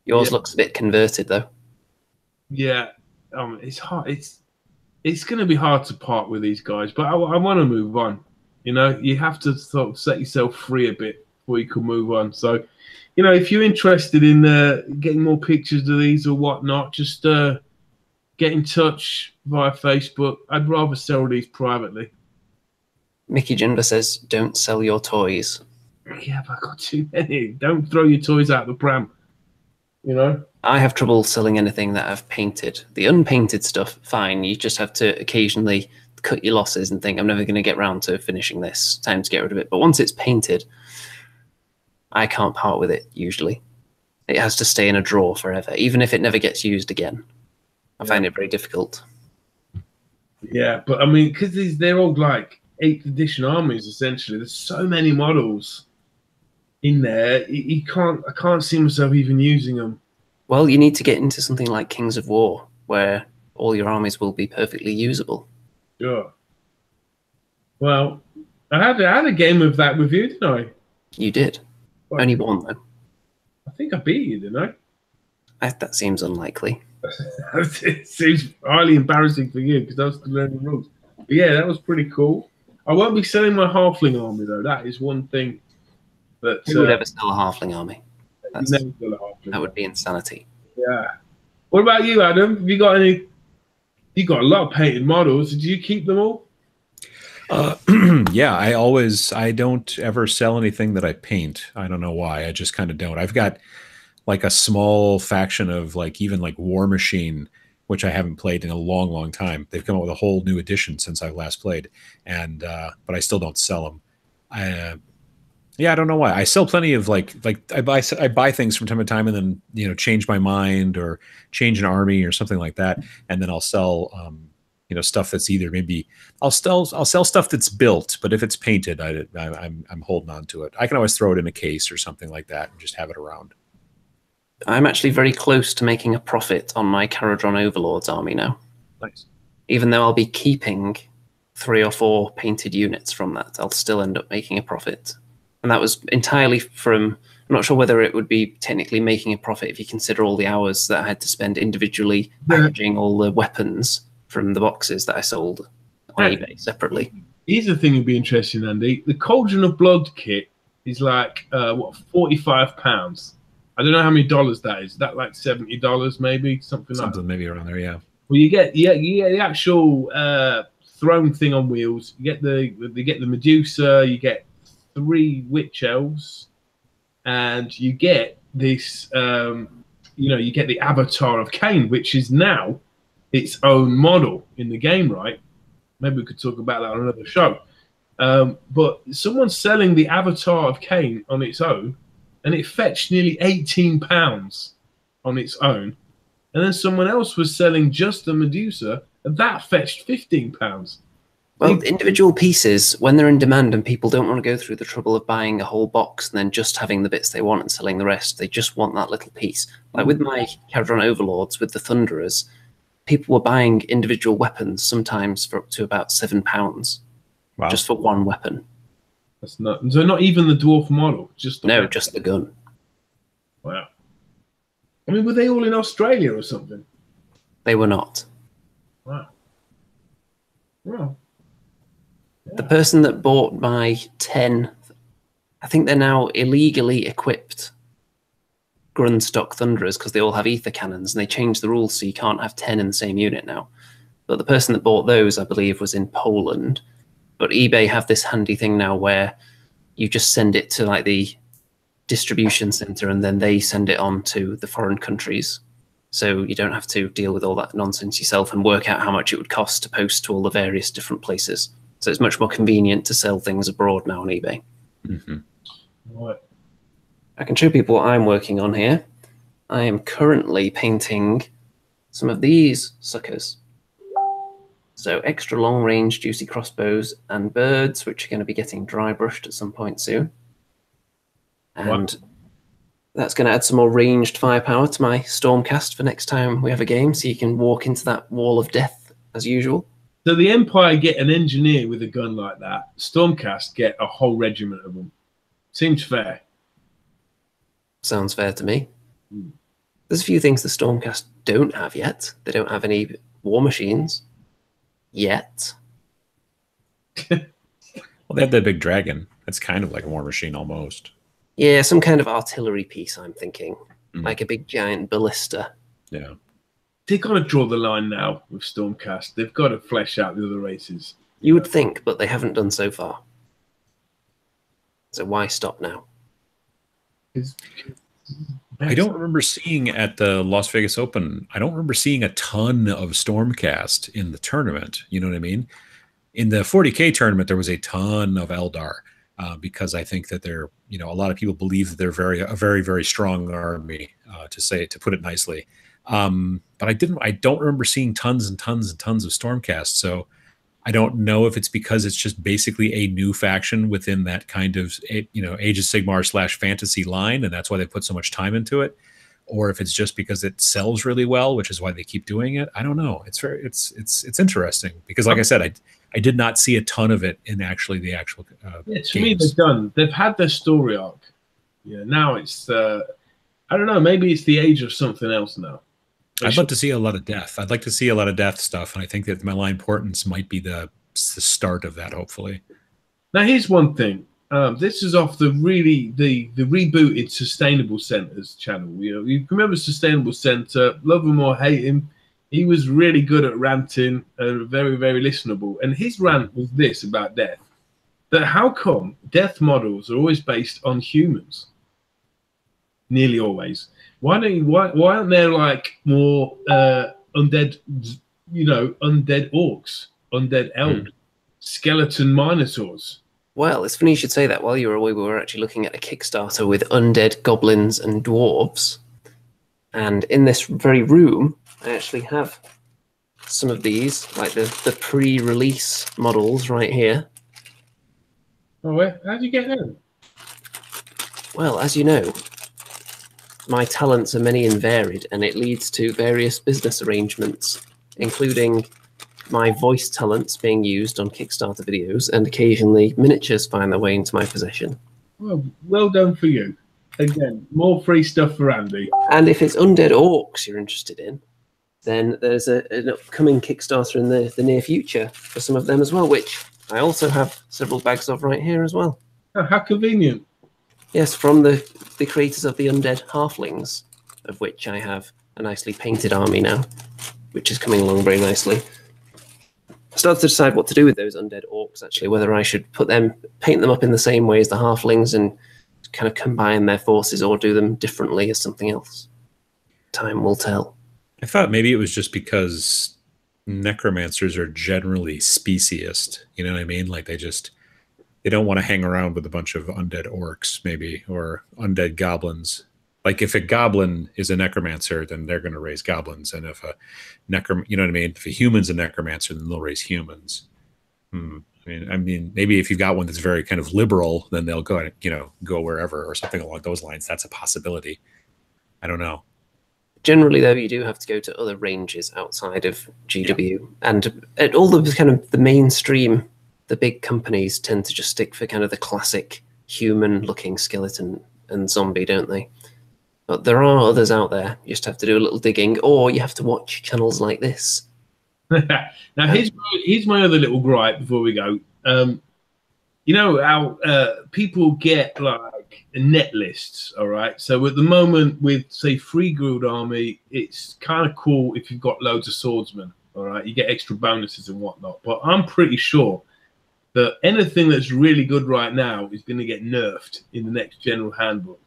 Yours looks a bit converted, though. Yeah. It's hard. It's going to be hard to part with these guys, but I want to move on. You know, you have to sort of set yourself free a bit before you can move on. So, you know, if you're interested in getting more pictures of these or whatnot, just get in touch via Facebook. I'd rather sell these privately. Mickey Jinder says, don't sell your toys. Yeah, but I've got too many. Don't throw your toys out the pram. You know? I have trouble selling anything that I've painted. The unpainted stuff, fine. You just have to occasionally cut your losses and think, I'm never going to get round to finishing this. Time to get rid of it. But once it's painted, I can't part with it, usually. It has to stay in a drawer forever, even if it never gets used again. I find it very difficult. Yeah, but I mean, because they're all like 8th edition armies, essentially. There's so many models in there. I can't see myself even using them. Well, you need to get into something like Kings of War, where all your armies will be perfectly usable. Sure. Well, I had a game of that with you, didn't I? You did. Well, only one, though. I think I beat you, didn't I? That seems unlikely. It seems highly embarrassing for you because I was still learning the rules. But yeah, that was pretty cool. I won't be selling my halfling army, though. That is one thing. But who would ever sell a halfling army? That would be insanity. Yeah. What about you, Adam? Have you got any? You got a lot of painted models. Did you keep them all? Yeah, I don't ever sell anything that I paint. I don't know why. I just kind of don't. I've got like a small faction of even War Machine, which I haven't played in a long, long time. They've come out with a whole new edition since I last played, and but I still don't sell them. Yeah, I don't know why. I sell plenty of I buy things from time to time, and then change my mind or change an army or something like that, and then I'll sell stuff that's either maybe I'll sell stuff that's built, but if it's painted, I'm holding on to it. I can always throw it in a case or something like that and just have it around. I'm actually very close to making a profit on my Caradron Overlords army now. Nice. Even though I'll be keeping 3 or 4 painted units from that, I'll still end up making a profit. And that was entirely from, I'm not sure whether it would be technically making a profit if you consider all the hours that I had to spend individually packaging all the weapons from the boxes that I sold on eBay separately. Here's the thing that'd be interesting, Andy. The Cauldron of Blood kit is like, £45. I don't know how many dollars that is. Is that like $70 maybe? Something like that. Maybe around there, yeah. Well, you get the actual throne thing on wheels. You get the Medusa, you get 3 witch elves, and you get this you get the avatar of Khaine, which is now its own model in the game, right? Maybe we could talk about that on another show. But someone's selling the avatar of Khaine on its own and it fetched nearly £18 on its own. And then someone else was selling just the Medusa, and that fetched £15. Well, individual pieces, when they're in demand and people don't want to go through the trouble of buying a whole box and then just having the bits they want and selling the rest, they just want that little piece. Like with my Kharadron Overlords, with the Thunderers, people were buying individual weapons sometimes for up to about £7 just for one weapon. That's not so. Not even the dwarf model, just the weapon. Just the gun. Wow. I mean, were they all in Australia or something? They were not. Wow. Well. The person that bought my 10, I think they're now illegally equipped Grundstock Thunderers because they all have ether cannons, and they changed the rules so you can't have 10 in the same unit now. But the person that bought those, I believe, was in Poland. But eBay have this handy thing now where you just send it to like the distribution center and then they send it on to the foreign countries. So you don't have to deal with all that nonsense yourself and work out how much it would cost to post to all the various different places. So it's much more convenient to sell things abroad now on eBay. Right. I can show people what I'm working on here. I am currently painting some of these suckers. So extra long range juicy crossbows and birds, which are going to be getting dry brushed at some point soon. And that's going to add some more ranged firepower to my Stormcast for next time we have a game, so you can walk into that wall of death as usual. So the Empire get an engineer with a gun like that. Stormcast get a whole regiment of them. Seems fair. Sounds fair to me. There's a few things the Stormcast don't have yet. They don't have any war machines yet. Well, they have that big dragon. That's kind of like a war machine almost. Yeah, some kind of artillery piece, I'm thinking. Like a big giant ballista. Yeah. They've got to draw the line now with Stormcast. They've got to flesh out the other races. You would think, but they haven't done so far. So why stop now? I don't remember seeing at the Las Vegas Open, I don't remember seeing a ton of Stormcast in the tournament. You know what I mean? In the 40K tournament, there was a ton of Eldar because I think that they're, a lot of people believe that they're a very, very strong army, to put it nicely. But I don't remember seeing tons and tons and tons of Stormcast. So I don't know if it's because it's just basically a new faction within that kind of, Age of Sigmar / fantasy line, and that's why they put so much time into it, or if it's just because it sells really well, which is why they keep doing it. I don't know. It's interesting because, like I said, I did not see a ton of it in the actual. To me, they've had their story arc. Yeah, now it's I don't know. Maybe it's the age of something else now. I'd love to see a lot of death. I'd like to see a lot of death stuff, and I think that my line portents might be the start of that. Hopefully. Now, here's one thing. This is off the rebooted Sustainable Center's channel. You can remember Sustainable Center, love him or hate him. He was really good at ranting and very, very listenable. And his rant was this about death: that how come death models are always based on humans? Nearly always. Why aren't there like more undead, undead orcs, undead elves, skeleton minotaurs? Well, it's funny you should say that. While you were away, we were actually looking at a Kickstarter with undead goblins and dwarves. And in this very room, I actually have some of these, like the pre-release models right here. Oh, how'd you get them? Well, as you know, my talents are many and varied, and it leads to various business arrangements, including my voice talents being used on Kickstarter videos, and occasionally miniatures find their way into my possession. Well done for you. Again, more free stuff for Andy. And if it's undead orcs you're interested in, then there's an upcoming Kickstarter in the near future for some of them as well, which I also have several bags of right here as well. Oh, how convenient. Yes, from the creators of the Undead Halflings, of which I have a nicely painted army now, which is coming along very nicely. I started to decide what to do with those undead orcs, actually, whether I should paint them up in the same way as the Halflings and kind of combine their forces, or do them differently as something else. Time will tell. I thought maybe it was just because necromancers are generally speciest. You know what I mean? Like they they don't want to hang around with a bunch of undead orcs, maybe, or undead goblins. Like if a goblin is a necromancer, then they're going to raise goblins, and if a you know what I mean? If a human's a necromancer, then they'll raise humans. I mean, maybe if you've got one that's very kind of liberal, then they'll go, go wherever or something along those lines. That's a possibility. I don't know. Generally, though, you do have to go to other ranges outside of GW, and at all the kind of the mainstream, the big companies tend to just stick for kind of the classic human-looking skeleton and zombie, don't they? But there are others out there. You just have to do a little digging, or you have to watch channels like this. Now, here's my other little gripe before we go. You know how people get like net lists, all right? So at the moment with, say, Free Guild Army, it's kind of cool if you've got loads of swordsmen, all right? You get extra bonuses and whatnot. But I'm pretty sure that anything that's really good right now is going to get nerfed in the next general handbook.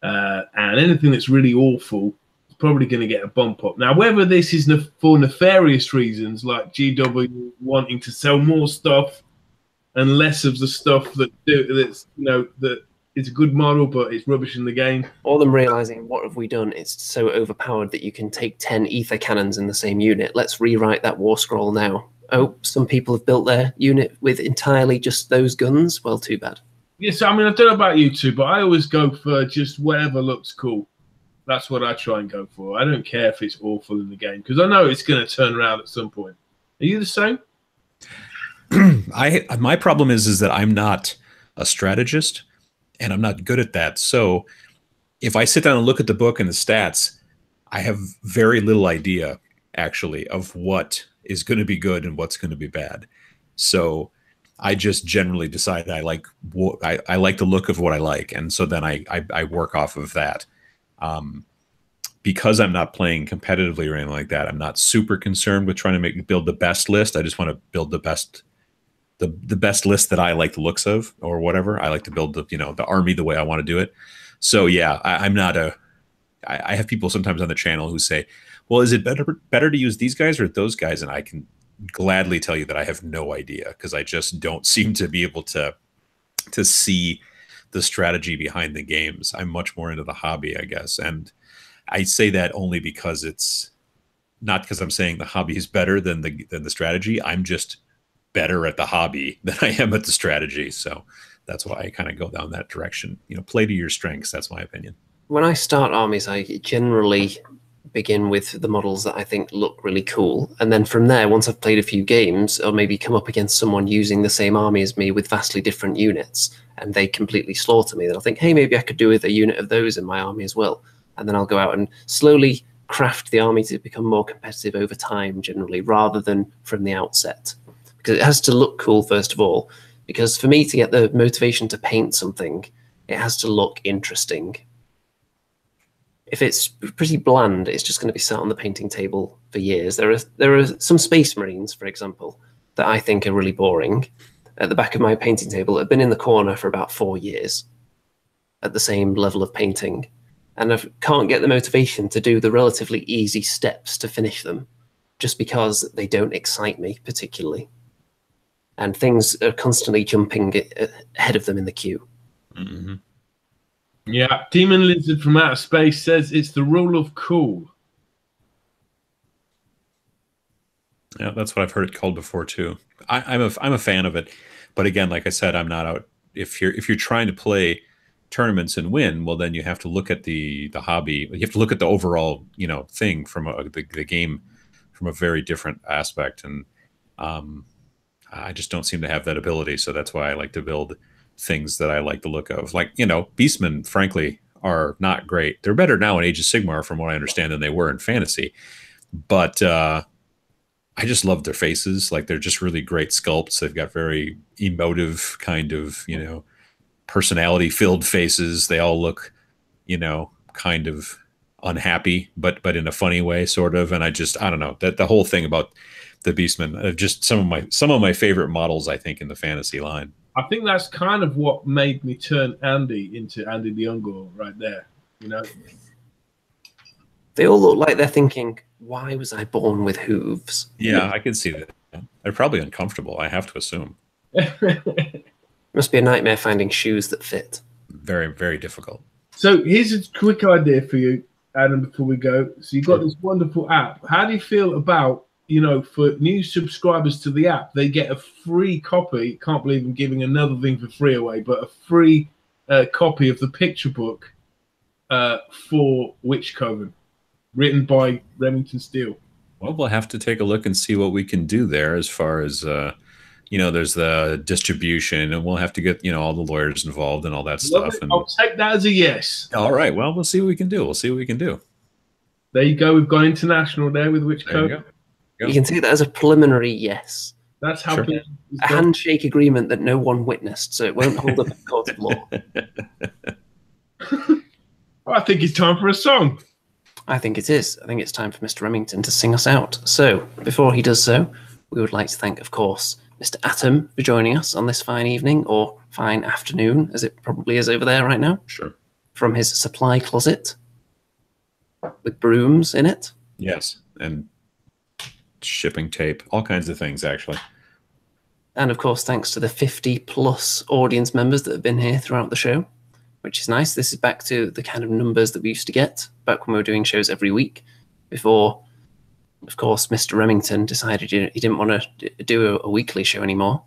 And anything that's really awful is probably going to get a bump up. Now, whether this is for nefarious reasons, like GW wanting to sell more stuff and less of the stuff that's that it's a good model, but it's rubbish in the game. Or them realizing, what have we done? It's so overpowered that you can take 10 ether cannons in the same unit. Let's rewrite that war scroll now. Oh, some people have built their unit with entirely just those guns. Well, too bad. Yes, I mean, I don't know about you two, but I always go for just whatever looks cool. That's what I try and go for. I don't care if it's awful in the game, because I know it's going to turn around at some point. Are you the same? My problem is that I'm not a strategist, and I'm not good at that. So if I sit down and look at the book and the stats, I have very little idea, actually, of what is going to be good and what's going to be bad. So I just generally decide I like the look of what I like, and so then I work off of that. Because I'm not playing competitively or anything like that, I'm not super concerned with trying to build the best list. I just want to build the best list that I like the looks of, or whatever. I like to build the army the way I want to do it. So yeah, I'm not I have people sometimes on the channel who say, well, is it better to use these guys or those guys? And I can gladly tell you that I have no idea, because I just don't seem to be able to see the strategy behind the games. I'm much more into the hobby, I guess. And I say that only because it's not because I'm saying the hobby is better than the strategy. I'm just better at the hobby than I am at the strategy. So that's why I kind of go down that direction. Play to your strengths. That's my opinion. When I start armies, I generally begin with the models that I think look really cool. And then from there, once I've played a few games, or maybe come up against someone using the same army as me with vastly different units, and they completely slaughter me, then I'll think, hey, maybe I could do with a unit of those in my army as well. And then I'll go out and slowly craft the army to become more competitive over time, generally, rather than from the outset. Because it has to look cool, first of all. Because for me to get the motivation to paint something, it has to look interesting. If it's pretty bland, it's just going to be sat on the painting table for years. There are some Space Marines, for example, that I think are really boring. At the back of my painting table, have been in the corner for about 4 years at the same level of painting. And I can't get the motivation to do the relatively easy steps to finish them, just because they don't excite me particularly. And things are constantly jumping ahead of them in the queue. Mm-hmm. Yeah, Demon Lizard from Outer Space says it's the rule of cool. Yeah, that's what I've heard it called before too. I'm a fan of it, but again, like I said, I'm not out. If you're trying to play tournaments and win, well, then you have to look at the hobby. You have to look at the overall thing from the game from a very different aspect, and I just don't seem to have that ability. So that's why I like to build things that I like the look of. Like, Beastmen, frankly, are not great. They're better now in Age of Sigmar, from what I understand, than they were in Fantasy. But I just love their faces. Like, they're just really great sculpts. They've got very emotive kind of, personality-filled faces. They all look, kind of unhappy, but in a funny way, sort of. And I don't know, that the whole thing about the Beastmen are just some of my favorite models, I think, in the Fantasy line. I think that's kind of what made me turn Andy into Andy the Ungor right there. They all look like they're thinking, why was I born with hooves? Yeah, I can see that. They're probably uncomfortable, I have to assume. Must be a nightmare finding shoes that fit. Very, very difficult. So here's a quick idea for you, Adam, before we go. So you've got this wonderful app. How do you feel about, for new subscribers to the app, they get a free copy. Can't believe I'm giving another thing for free away, but a free copy of the picture book for Witch Coven, written by Remington Steele. Well, we'll have to take a look and see what we can do there as far as, there's the distribution, and we'll have to get, all the lawyers involved and all that stuff. And I'll take that as a yes. All right. Well, we'll see what we can do. We'll see what we can do. There you go. We've gone international there with Witch Coven. You can see that as a preliminary yes. That's how a handshake agreement that no one witnessed, so it won't hold up in court of law. I think it's time for a song. I think it is. I think it's time for Mr. Remington to sing us out. So, before he does so, we would like to thank, of course, Mr. Atom for joining us on this fine evening, or fine afternoon, as it probably is over there right now. Sure. From his supply closet with brooms in it. Yes, and shipping tape, all kinds of things, actually. And, of course, thanks to the 50-plus audience members that have been here throughout the show, which is nice. This is back to the kind of numbers that we used to get back when we were doing shows every week before, of course, Mr. Remington decided he didn't want to do a weekly show anymore.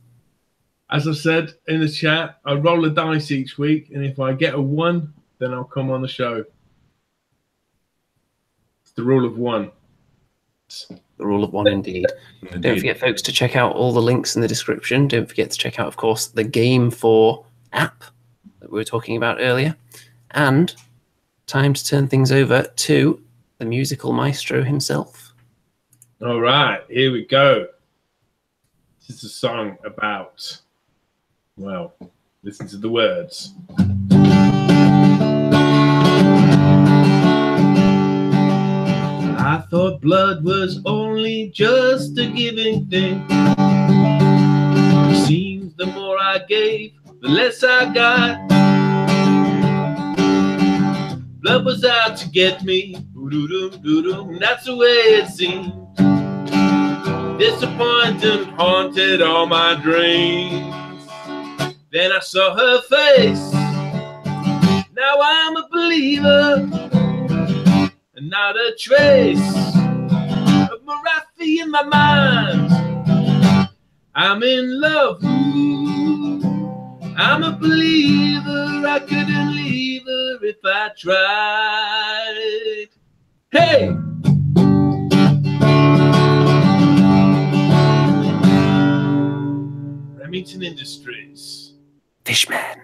As I said in the chat, I roll a dice each week, and if I get a 1, then I'll come on the show. It's the rule of 1. The rule of 1, indeed. Don't forget, folks, to check out all the links in the description. Don't forget to check out, of course, the Game 4 app that we were talking about earlier. And time to turn things over to the musical maestro himself. All right, here we go. This is a song about, well, listen to the words. I thought blood was only just a giving thing. It seems the more I gave, the less I got. Blood was out to get me, and that's the way it seemed. Disappointment haunted all my dreams. Then I saw her face. Now I'm a believer, and not a trace of Morathi in my mind. I'm in love. I'm a believer. I couldn't leave her if I tried. Hey! Remington Industries. Fishmen.